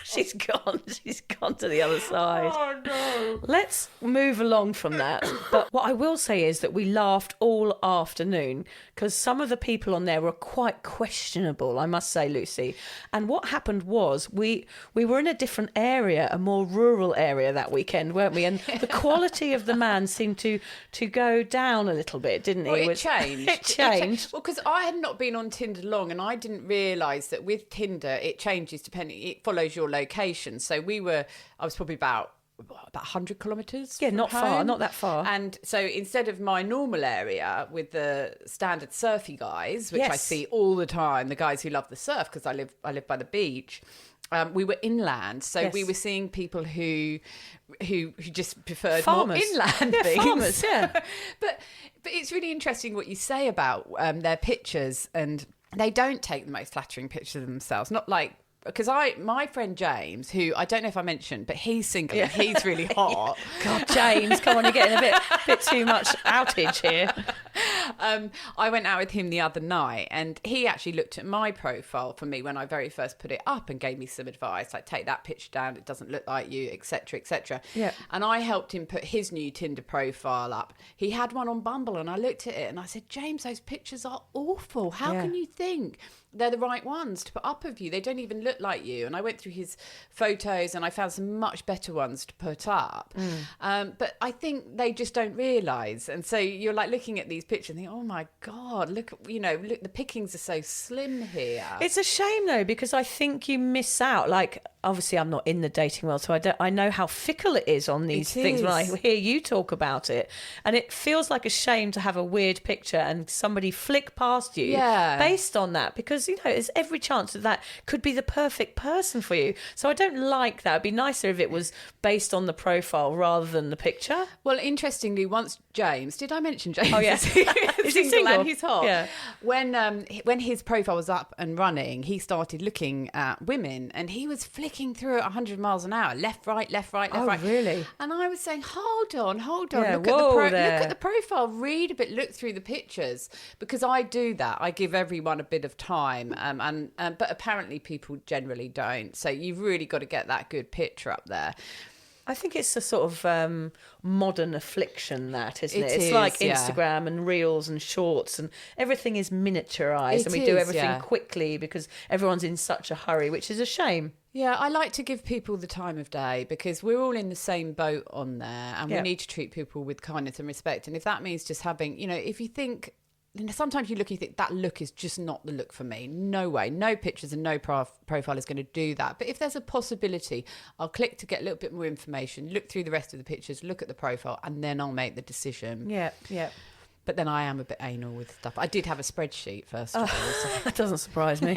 She's gone. She's gone to the other side. Oh no. Let's move along from that. But what I will say is that we laughed all afternoon because some of the people on there were quite questionable, I must say, Lucy. And what happened was we were in a different area, a more rural area that weekend, weren't we? And the quality of the man seemed to go down a little bit, didn't he? Well, it changed. It changed. Well, because I had not been on Tinder long, and I didn't realise that with Tinder it changes depending. It follows your location. So I was probably about 100 kilometres. Yeah, not far, not that far. And so instead of my normal area with the standard surfy guys, which I Yes. see all the time, the guys who love the surf because I live by the beach. We were inland, so Yes. we were seeing people who just preferred Farmers. more inland Yeah, things. farmers, yeah. But it's really interesting what you say about their pictures, and they don't take the most flattering pictures of themselves. Not like, because my friend James, who I don't know if I mentioned, but he's single and he's really hot. God, James, come on, you're getting a bit too much outage here. I went out with him the other night, and he actually looked at my profile for me when I very first put it up and gave me some advice, like take that picture down, it doesn't look like you, etc., etc. Yeah. And I helped him put his new Tinder profile up. He had one on Bumble, and I looked at it and I said, James, those pictures are awful. How can you think they're the right ones to put up of you? They don't even look like you. And I went through his photos and I found some much better ones to put up. But I think they just don't realise. And so you're like looking at these pictures and think, oh my God, look, look, the pickings are so slim here. It's a shame though, because I think you miss out. Like, obviously I'm not in the dating world, so I know how fickle it is on these things when I hear you talk about it. And it feels like a shame to have a weird picture and somebody flick past you based on that, because, there's every chance that could be the perfect person for you. So I don't like that. It'd be nicer if it was based on the profile rather than the picture. Well, interestingly, once James, did I mention James? Oh, yes. Is he single? And he's hot. Yeah. When his profile was up and running, he started looking at women and he was flicking through at 100 miles an hour, left, right, left, right, left, right. Oh, really? And I was saying, hold on. Yeah, Look at the profile, read a bit, look through the pictures, because I do that. I give everyone a bit of time, but apparently people generally don't. So you've really got to get that good picture up there. I think it's a sort of modern affliction, that, isn't it? It's is, like Instagram and reels and shorts, and everything is miniaturised, and we do everything quickly because everyone's in such a hurry, which is a shame. Yeah, I like to give people the time of day because we're all in the same boat on there, and we need to treat people with kindness and respect. And if that means just having, if you think, sometimes you look and you think that look is just not the look for me. No way. No pictures and no profile is going to do that. But if there's a possibility, I'll click to get a little bit more information, look through the rest of the pictures, look at the profile, and then I'll make the decision. Yeah. But then I am a bit anal with stuff. I did have a spreadsheet first of all. So. That doesn't surprise me.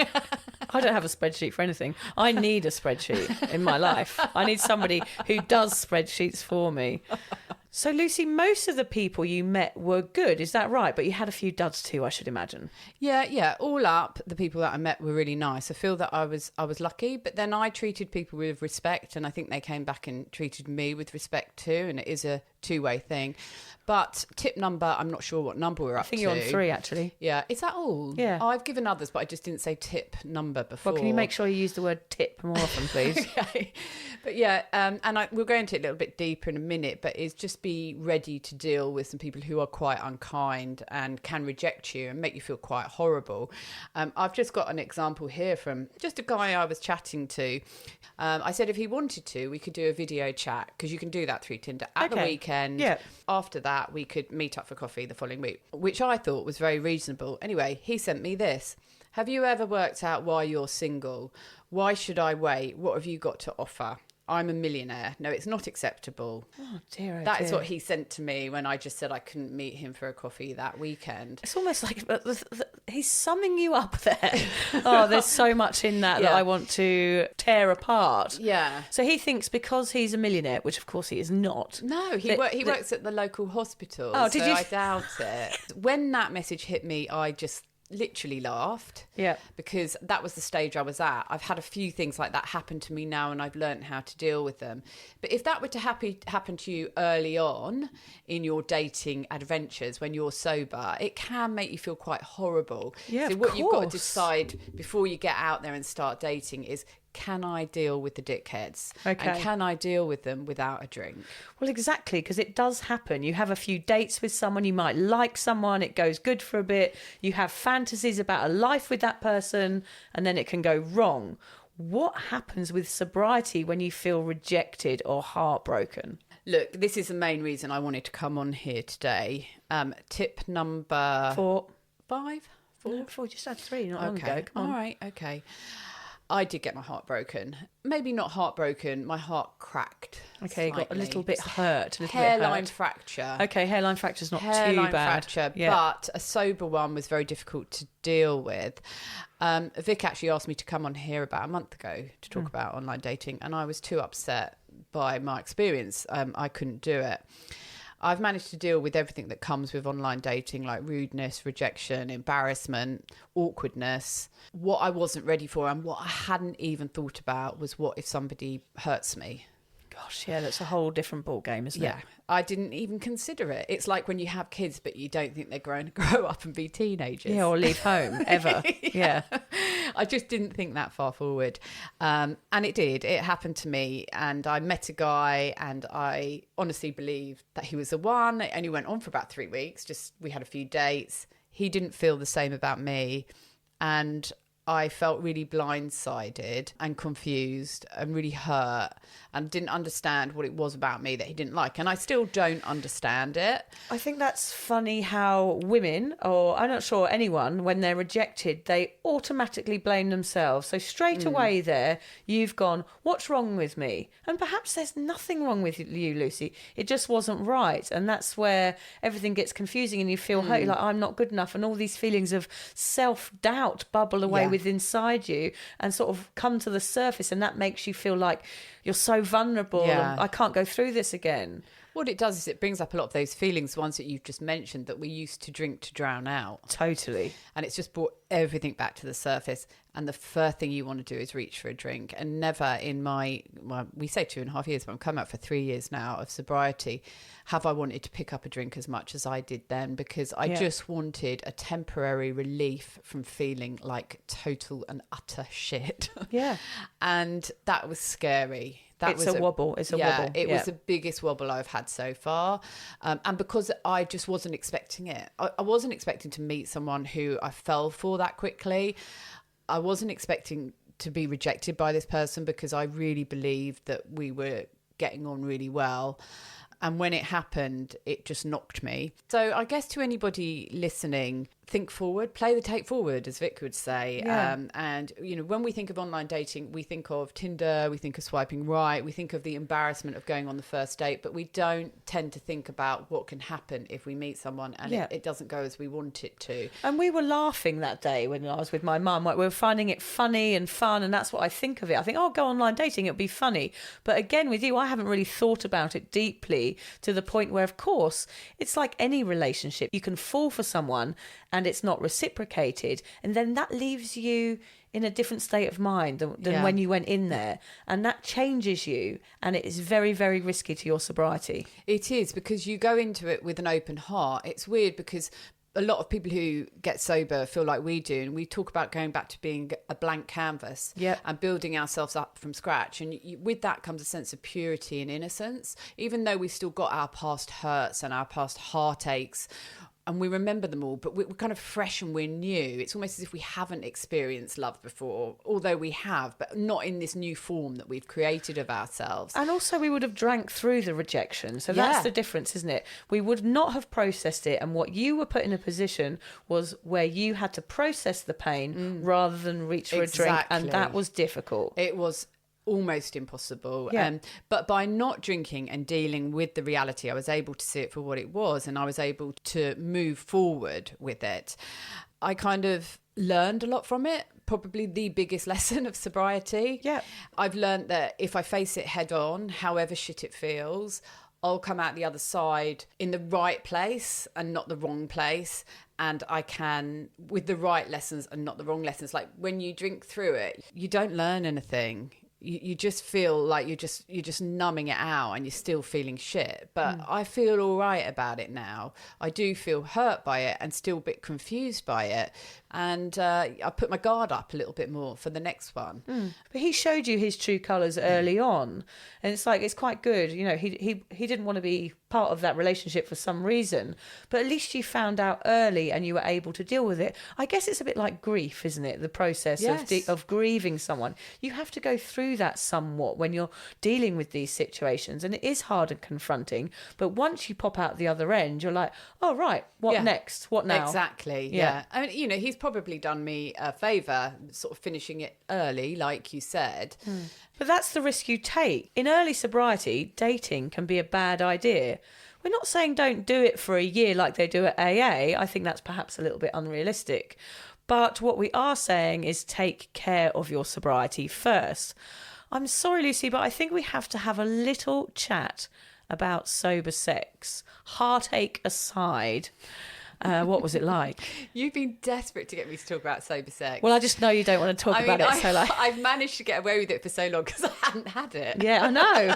I don't have a spreadsheet for anything. I need a spreadsheet in my life. I need somebody who does spreadsheets for me. So, Lucy, most of the people you met were good, is that right? But you had a few duds too, I should imagine. Yeah. All up, the people that I met were really nice. I feel that I was lucky, but then I treated people with respect, and I think they came back and treated me with respect too, and it is a two-way thing. But tip number, I'm not sure what number we're up to. I think you're on 3, actually. Yeah. Is that all? Yeah. I've given others, but I just didn't say tip number before. Well, can you make sure you use the word tip more often, please? Okay. But yeah, we'll go into it a little bit deeper in a minute, but it's just be ready to deal with some people who are quite unkind and can reject you and make you feel quite horrible. I've just got an example here from just a guy I was chatting to. I said if he wanted to, we could do a video chat, because you can do that through Tinder at the weekend. Yeah. After that, we could meet up for coffee the following week, which I thought was very reasonable. Anyway, he sent me this. Have you ever worked out why you're single? Why should I wait? What have you got to offer? I'm a millionaire. No, it's not acceptable. Oh, dear. That is what he sent to me when I just said I couldn't meet him for a coffee that weekend. It's almost like he's summing you up there. Oh, there's so much in that I want to tear apart. Yeah. So he thinks because he's a millionaire, which of course he is not. No, he works at the local hospital. Oh, did you? I doubt it. When that message hit me, I just literally laughed. Yeah. Because that was the stage I was at. I've had a few things like that happen to me now, and I've learned how to deal with them. But if that were to happen to you early on in your dating adventures when you're sober, it can make you feel quite horrible. Yeah, so what you've got to decide before you get out there and start dating is, can I deal with the dickheads? Okay. And can I deal with them without a drink? Well, exactly, because it does happen. You have a few dates with someone, you might like someone, it goes good for a bit, you have fantasies about a life with that person, and then it can go wrong. What happens with sobriety when you feel rejected or heartbroken? Look, this is the main reason I wanted to come on here today. Tip number 4. 5? 4? No, 4, just had 3 not long ago. Come on. All right, okay. I did get my heart broken. Maybe not heartbroken, my heart cracked. Okay, you got a little bit hurt. Hairline fracture. Okay, hairline fracture's not too bad. Hairline fracture, but a sober one was very difficult to deal with. Vic actually asked me to come on here about a month ago to talk about online dating, and I was too upset by my experience. I couldn't do it. I've managed to deal with everything that comes with online dating, like rudeness, rejection, embarrassment, awkwardness. What I wasn't ready for and what I hadn't even thought about was, what if somebody hurts me? Gosh, yeah, that's a whole different ball game, isn't it? Yeah, I didn't even consider it. It's like when you have kids, but you don't think they're going to grow up and be teenagers. Yeah, or leave home, ever. Yeah. I just didn't think that far forward. And it did. It happened to me. And I met a guy and I honestly believed that he was the one. It only went on for about 3 weeks. We had a few dates. He didn't feel the same about me. And I felt really blindsided and confused and really hurt and didn't understand what it was about me that he didn't like. And I still don't understand it. I think that's funny how women, or I'm not sure anyone, when they're rejected, they automatically blame themselves. So straight away there, you've gone, what's wrong with me? And perhaps there's nothing wrong with you, Lucy. It just wasn't right. And that's where everything gets confusing and you feel hurt, like I'm not good enough. And all these feelings of self-doubt bubble away with inside you and sort of come to the surface, and that makes you feel like you're so vulnerable and I can't go through this again. What it does is it brings up a lot of those feelings, ones that you've just mentioned, that we used to drink to drown out. Totally. And it's just brought everything back to the surface. And the first thing you want to do is reach for a drink. And never in my, we say 2.5 years, but I'm coming up for 3 years now of sobriety, have I wanted to pick up a drink as much as I did then, because I just wanted a temporary relief from feeling like total and utter shit. Yeah. And that was scary. It's a wobble. It's a wobble. It was the biggest wobble I've had so far. And because I just wasn't expecting it. I wasn't expecting to meet someone who I fell for that quickly. I wasn't expecting to be rejected by this person because I really believed that we were getting on really well. And when it happened, it just knocked me. So I guess to anybody listening, think forward, play the tape forward, as Vic would say. Yeah. And, you know, when we think of online dating, we think of Tinder, we think of swiping right, we think of the embarrassment of going on the first date, but we don't tend to think about what can happen if we meet someone and it doesn't go as we want it to. And we were laughing that day when I was with my mum. We were finding it funny and fun, and that's what I think of it. I think, oh, go online dating, it'll be funny. But again, with you, I haven't really thought about it deeply to the point where, of course, it's like any relationship. You can fall for someone and it's not reciprocated, and then that leaves you in a different state of mind than when you went in there, and that changes you, and it is very, very risky to your sobriety. It is, because you go into it with an open heart. It's weird because a lot of people who get sober feel like we do, and we talk about going back to being a blank canvas and building ourselves up from scratch, and with that comes a sense of purity and innocence, even though we've still got our past hurts and our past heartaches, and we remember them all, but we're kind of fresh and we're new. It's almost as if we haven't experienced love before, although we have, but not in this new form that we've created of ourselves. And also we would have drank through the rejection. So that's the difference, isn't it? We would not have processed it. And what you were put in a position was where you had to process the pain rather than reach for a drink. And that was difficult. It was almost impossible. But by not drinking and dealing with the reality, I was able to see it for what it was, and I was able to move forward with it. I kind of learned a lot from it. Probably the biggest lesson of sobriety. Yeah. I've learned that if I face it head on, however shit it feels, I'll come out the other side in the right place and not the wrong place. And I can, with the right lessons and not the wrong lessons. Like when you drink through it, you don't learn anything. You just feel like you're just numbing it out and you're still feeling shit. But I feel all right about it now. I do feel hurt by it and still a bit confused by it. And I put my guard up a little bit more for the next one. But he showed you his true colours early on. And it's like, it's quite good. You know, he didn't want to be part of that relationship for some reason. But at least you found out early and you were able to deal with it. I guess it's a bit like grief, isn't it? The process of grieving someone. You have to go through that somewhat when you're dealing with these situations. And it is hard and confronting. But once you pop out the other end, you're like, oh, right, what next? What now? Exactly, yeah. I mean, you know, he's probably done me a favour, sort of finishing it early, like you said. But that's the risk you take. In early sobriety, dating can be a bad idea. We're not saying don't do it for a year like they do at AA. I think that's perhaps a little bit unrealistic. But what we are saying is take care of your sobriety first. I'm sorry, Lucy, but I think we have to have a little chat about sober sex. Heartache aside. What was it like? You've been desperate to get me to talk about sober sex. Well, I just know you don't want to talk about it. So I've managed to get away with it for so long because I hadn't had it. Yeah, I know.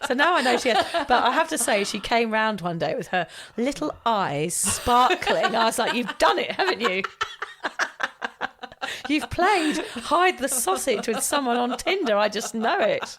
So now I know she has. But I have to say, she came round one day with her little eyes sparkling. I was like, you've done it, haven't you? You've played hide the sausage with someone on Tinder. I just know it.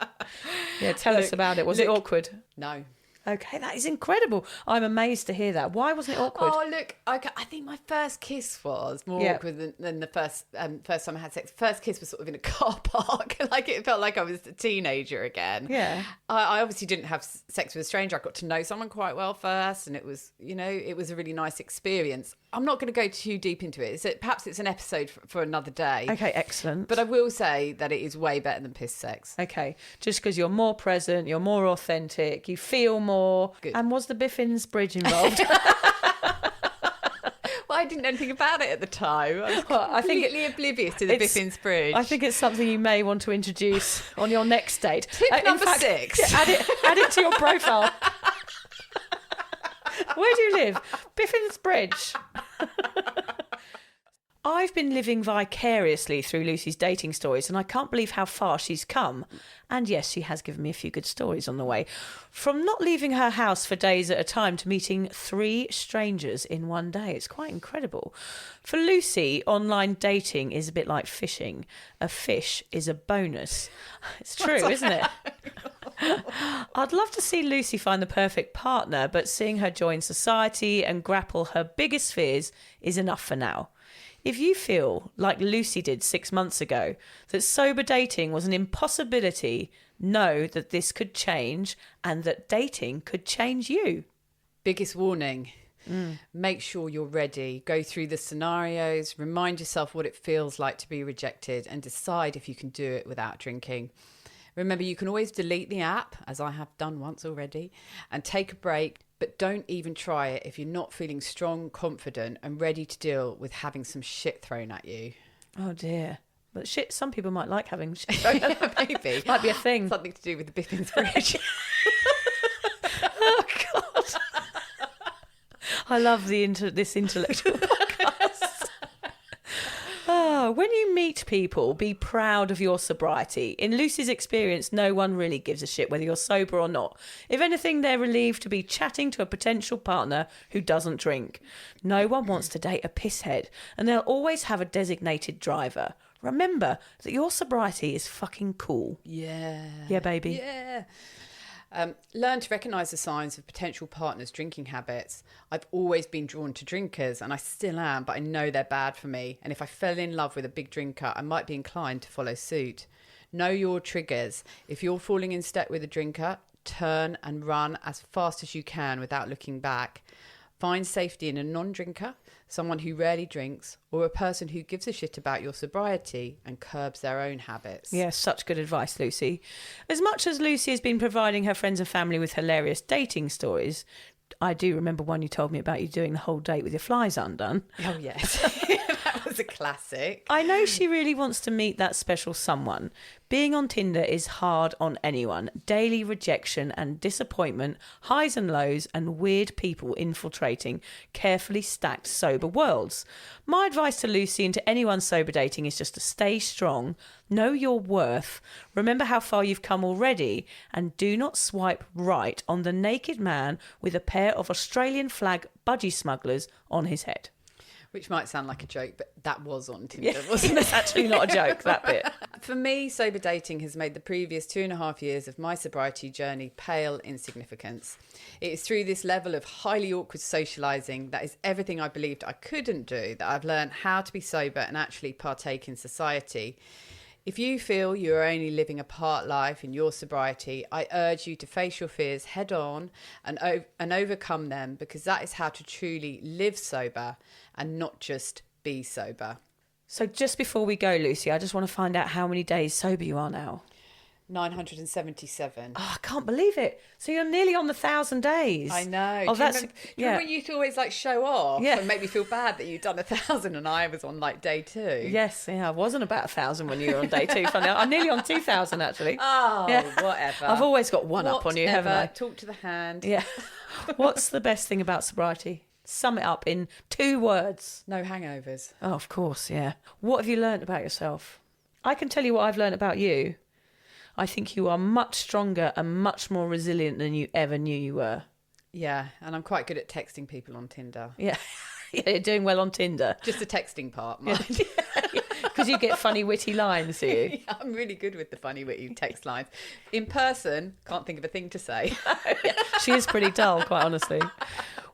Yeah, tell us about it. Was it awkward? No. Okay, that is incredible. I'm amazed to hear that. Why wasn't it awkward? Oh, look, I think my first kiss was more awkward than the first time I had sex. First kiss was sort of in a car park. Like, it felt like I was a teenager again. Yeah. I obviously didn't have sex with a stranger. I got to know someone quite well first, and it was a really nice experience. I'm not going to go too deep into it. Perhaps it's an episode for another day. Okay, excellent. But I will say that it is way better than piss sex. Okay, just because you're more present, you're more authentic, you feel more. Good. And was the Biffins Bridge involved? Well, I didn't know anything about it at the time. I was completely oblivious to the Biffins Bridge. I think it's something you may want to introduce on your next date. Tip number 6. Add it to your profile. Where do you live? Biffins Bridge. I've been living vicariously through Lucy's dating stories, and I can't believe how far she's come. And yes, she has given me a few good stories on the way. From not leaving her house for days at a time to meeting 3 strangers in one day. It's quite incredible. For Lucy, online dating is a bit like fishing. A fish is a bonus. It's true, isn't it? I'd love to see Lucy find the perfect partner, but seeing her join society and grapple her biggest fears is enough for now. If you feel, like Lucy did 6 months ago, that sober dating was an impossibility, know that this could change and that dating could change you. Biggest warning. Make sure you're ready. Go through the scenarios, remind yourself what it feels like to be rejected, and decide if you can do it without drinking. Remember, you can always delete the app, as I have done once already, and take a break, but don't even try it if you're not feeling strong, confident, and ready to deal with having some shit thrown at you. Oh dear. But shit, some people might like having shit thrown at them. Maybe. Might be a thing. Something to do with the Biffins Bridge. Oh, God. I love this intellectual podcast. When you meet people, be proud of your sobriety. In Lucy's experience, no one really gives a shit whether you're sober or not. If anything, they're relieved to be chatting to a potential partner who doesn't drink. No one wants to date a pisshead, and they'll always have a designated driver. Remember that your sobriety is fucking cool. Yeah. Yeah, baby. Yeah. Learn to recognise the signs of potential partners' drinking habits. I've always been drawn to drinkers, and I still am, but I know they're bad for me. And if I fell in love with a big drinker, I might be inclined to follow suit. Know your triggers. If you're falling in step with a drinker, turn and run as fast as you can without looking back. Find safety in a non-drinker, someone who rarely drinks, or a person who gives a shit about your sobriety and curbs their own habits. Yes, such good advice, Lucy. As much as Lucy has been providing her friends and family with hilarious dating stories, I do remember one you told me about you doing the whole date with your flies undone. Oh, yes. That was a classic. I know she really wants to meet that special someone. Being on Tinder is hard on anyone. Daily rejection and disappointment, highs and lows, and weird people infiltrating carefully stacked sober worlds. My advice to Lucy and to anyone sober dating is just to stay strong, know your worth, remember how far you've come already, and do not swipe right on the naked man with a pair of Australian flag budgie smugglers on his head. Which might sound like a joke, but that was on Tinder, wasn't it? It's actually not a joke, that bit. For me, sober dating has made the previous 2.5 years of my sobriety journey pale in significance. It is through this level of highly awkward socialising, that is everything I believed I couldn't do, that I've learned how to be sober and actually partake in society. If you feel you are only living a part life in your sobriety, I urge you to face your fears head on and overcome them, because that is how to truly live sober and not just be sober. So just before we go, Lucy, I just want to find out how many days sober you are now. 977. Oh, I can't believe it. So you're nearly on the 1,000 days. I know. Oh, Do you remember when you used to always like show off and make me feel bad that you'd done 1,000 and I was on like day 2? Yes, yeah, I wasn't about 1,000 when you were on day 2. Funny, I'm nearly on 2,000 actually. Oh, yeah. Whatever. I've always got one up on you, haven't I? Talk to the hand. Yeah. What's the best thing about sobriety? Sum it up in 2 words. No hangovers. Oh, of course, yeah. What have you learnt about yourself? I can tell you what I've learnt about you. I think you are much stronger and much more resilient than you ever knew you were. Yeah, and I'm quite good at texting people on Tinder. Yeah, yeah, you're doing well on Tinder. Just the texting part, mind. Because you get funny, witty lines, do you? Yeah, I'm really good with the funny, witty text lines. In person, can't think of a thing to say. She is pretty dull, quite honestly.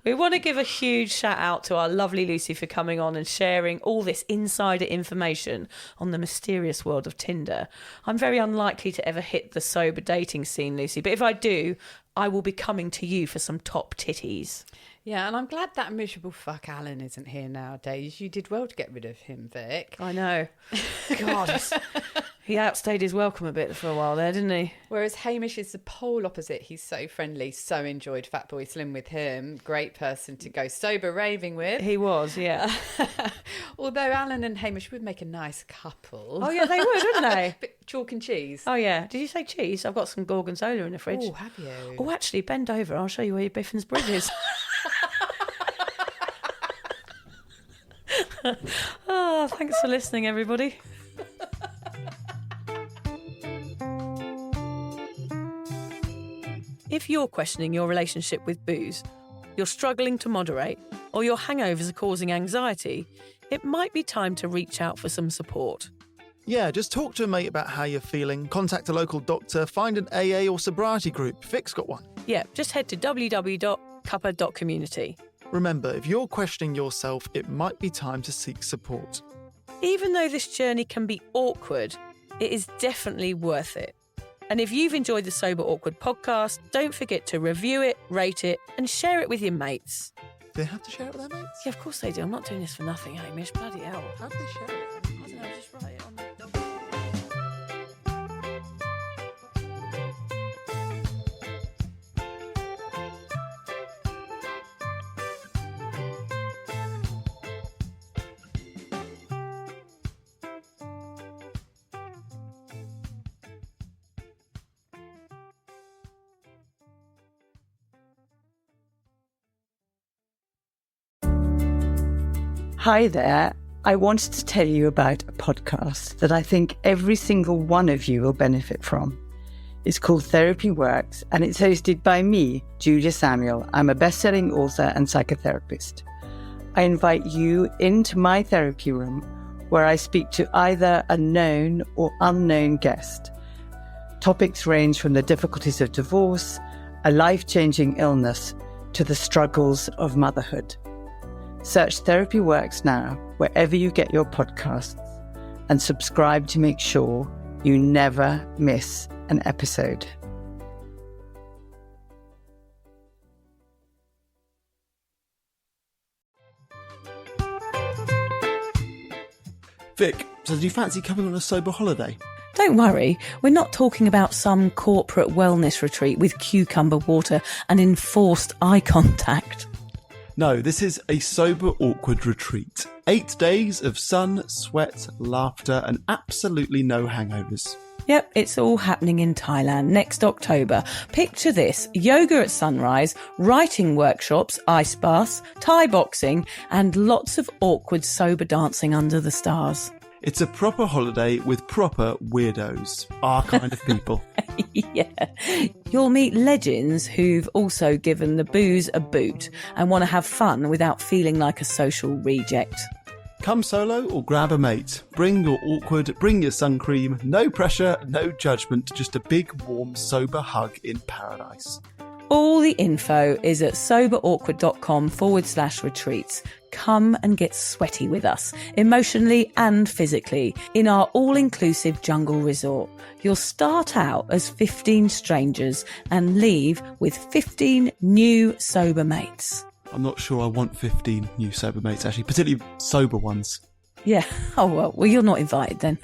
We want to give a huge shout out to our lovely Lucy for coming on and sharing all this insider information on the mysterious world of Tinder. I'm very unlikely to ever hit the sober dating scene, Lucy, but if I do, I will be coming to you for some top titties. Yeah, and I'm glad that miserable fuck Alan isn't here nowadays. You did well to get rid of him, Vic. I know. God, he outstayed his welcome a bit for a while there, didn't he? Whereas Hamish is the pole opposite. He's so friendly, so enjoyed Fatboy Slim with him. Great person to go sober raving with. He was, yeah. Although Alan and Hamish would make a nice couple. Oh, yeah, they would, wouldn't they? Bit chalk and cheese. Oh, yeah. Did you say cheese? I've got some gorgonzola in the fridge. Oh, have you? Oh, actually, bend over. I'll show you where your Biffin's Bridge is. Oh, thanks for listening, everybody. If you're questioning your relationship with booze, you're struggling to moderate, or your hangovers are causing anxiety, it might be time to reach out for some support. Yeah, just talk to a mate about how you're feeling, contact a local doctor, find an AA or sobriety group. Vic's got one. Yeah, just head to www.cuppa.community. Remember, if you're questioning yourself, it might be time to seek support. Even though this journey can be awkward, it is definitely worth it. And if you've enjoyed the Sober Awkward podcast, don't forget to review it, rate it, and share it with your mates. Do they have to share it with their mates? Yeah, of course they do. I'm not doing this for nothing, Hamish. Bloody hell. How do they share it? I don't know, just write it on the... Hi there. I wanted to tell you about a podcast that I think every single one of you will benefit from. It's called Therapy Works, and it's hosted by me, Julia Samuel. I'm a best-selling author and psychotherapist. I invite you into my therapy room where I speak to either a known or unknown guest. Topics range from the difficulties of divorce, a life-changing illness, to the struggles of motherhood. Search Therapy Works now, wherever you get your podcasts, and subscribe to make sure you never miss an episode. Vic, so do you fancy coming on a sober holiday? Don't worry, we're not talking about some corporate wellness retreat with cucumber water and enforced eye contact. No, this is a sober awkward retreat. 8 days of sun, sweat, laughter, and absolutely no hangovers. Yep, it's all happening in Thailand next October. Picture this: yoga at sunrise, writing workshops, ice baths, Thai boxing, and lots of awkward sober dancing under the stars. It's a proper holiday with proper weirdos, our kind of people. Yeah. You'll meet legends who've also given the booze a boot and want to have fun without feeling like a social reject. Come solo or grab a mate. Bring your awkward, bring your sun cream. No pressure, no judgment, just a big, warm, sober hug in paradise. All the info is at soberawkward.com/retreats. Come and get sweaty with us, emotionally and physically, in our all-inclusive jungle resort. You'll start out as 15 strangers and leave with 15 new sober mates. I'm not sure I want 15 new sober mates, actually, particularly sober ones. Yeah. Oh, well, you're not invited then.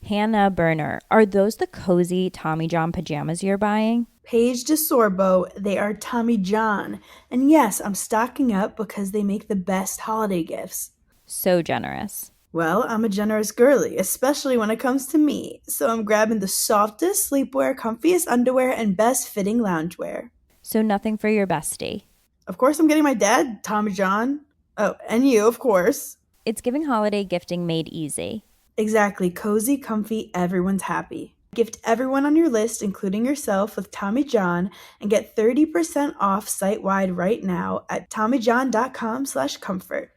Hannah Burner, are those the cozy Tommy John pajamas you're buying? Paige DeSorbo, they are Tommy John. And yes, I'm stocking up because they make the best holiday gifts. So generous. Well, I'm a generous girly, especially when it comes to me. So I'm grabbing the softest sleepwear, comfiest underwear, and best fitting loungewear. So nothing for your bestie. Of course, I'm getting my dad, Tommy John. Oh, and you, of course. It's giving holiday gifting made easy. Exactly. Cozy, comfy, everyone's happy. Gift everyone on your list, including yourself, with Tommy John and get 30% off site-wide right now at TommyJohn.com/comfort.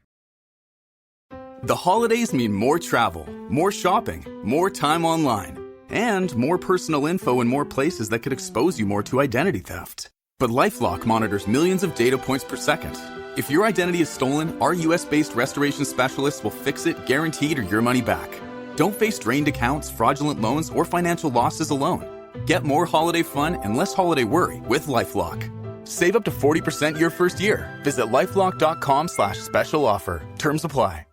The holidays mean more travel, more shopping, more time online, and more personal info in more places that could expose you more to identity theft. But LifeLock monitors millions of data points per second. If your identity is stolen, our US-based restoration specialists will fix it guaranteed or your money back. Don't face drained accounts, fraudulent loans, or financial losses alone. Get more holiday fun and less holiday worry with LifeLock. Save up to 40% your first year. Visit LifeLock.com/special offer. Terms apply.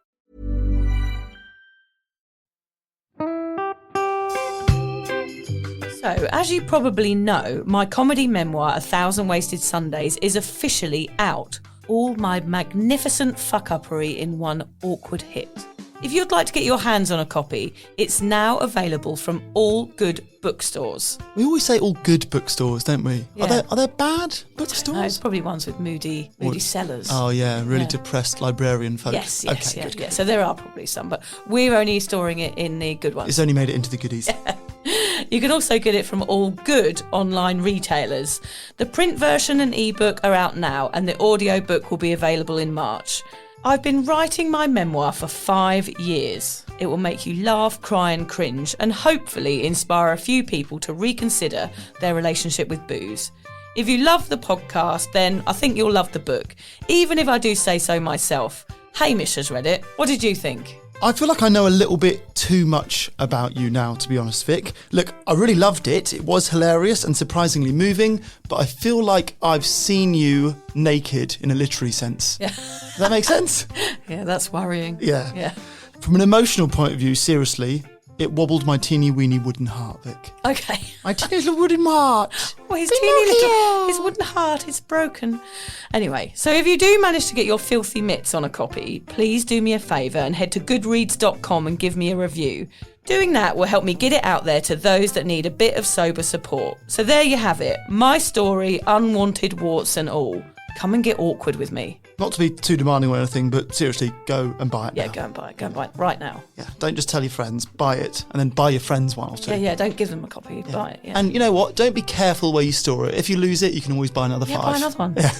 So, as you probably know, my comedy memoir, 1,000 Wasted Sundays, is officially out. All my magnificent fuck-uppery in one awkward hit. If you'd like to get your hands on a copy, it's now available from all good bookstores. We always say all good bookstores, don't we? Yeah. Are there bad bookstores? No, it's probably ones with moody sellers. Oh yeah, really depressed librarian folk. Yes. Good. So there are probably some, but we're only storing it in the good ones. It's only made it into the goodies. You can also get it from all good online retailers. The print version and ebook are out now, and the audiobook will be available in March. I've been writing my memoir for 5 years. It will make you laugh, cry and cringe, and hopefully inspire a few people to reconsider their relationship with booze. If you love the podcast, then I think you'll love the book, even if I do say so myself. Hamish has read it. What did you think? I feel like I know a little bit too much about you now, to be honest, Vic. Look, I really loved it. It was hilarious and surprisingly moving, but I feel like I've seen you naked in a literary sense. Yeah. Does that make sense? Yeah, that's worrying. Yeah. From an emotional point of view, seriously, it wobbled my teeny weeny wooden heart, Vic. Okay. My teeny little wooden heart. Well, his wooden heart is broken. Anyway, so if you do manage to get your filthy mitts on a copy, please do me a favour and head to goodreads.com and give me a review. Doing that will help me get it out there to those that need a bit of sober support. So there you have it. My story, unwanted warts and all. Come and get awkward with me. Not to be too demanding or anything, but seriously, go and buy it now. Yeah, go and buy it. Go and buy it right now. Yeah, don't just tell your friends, buy it, and then buy your friends one or two. Yeah, don't give them a copy, buy it. Yeah. And you know what? Don't be careful where you store it. If you lose it, you can always buy another 5. Buy another one. Yeah.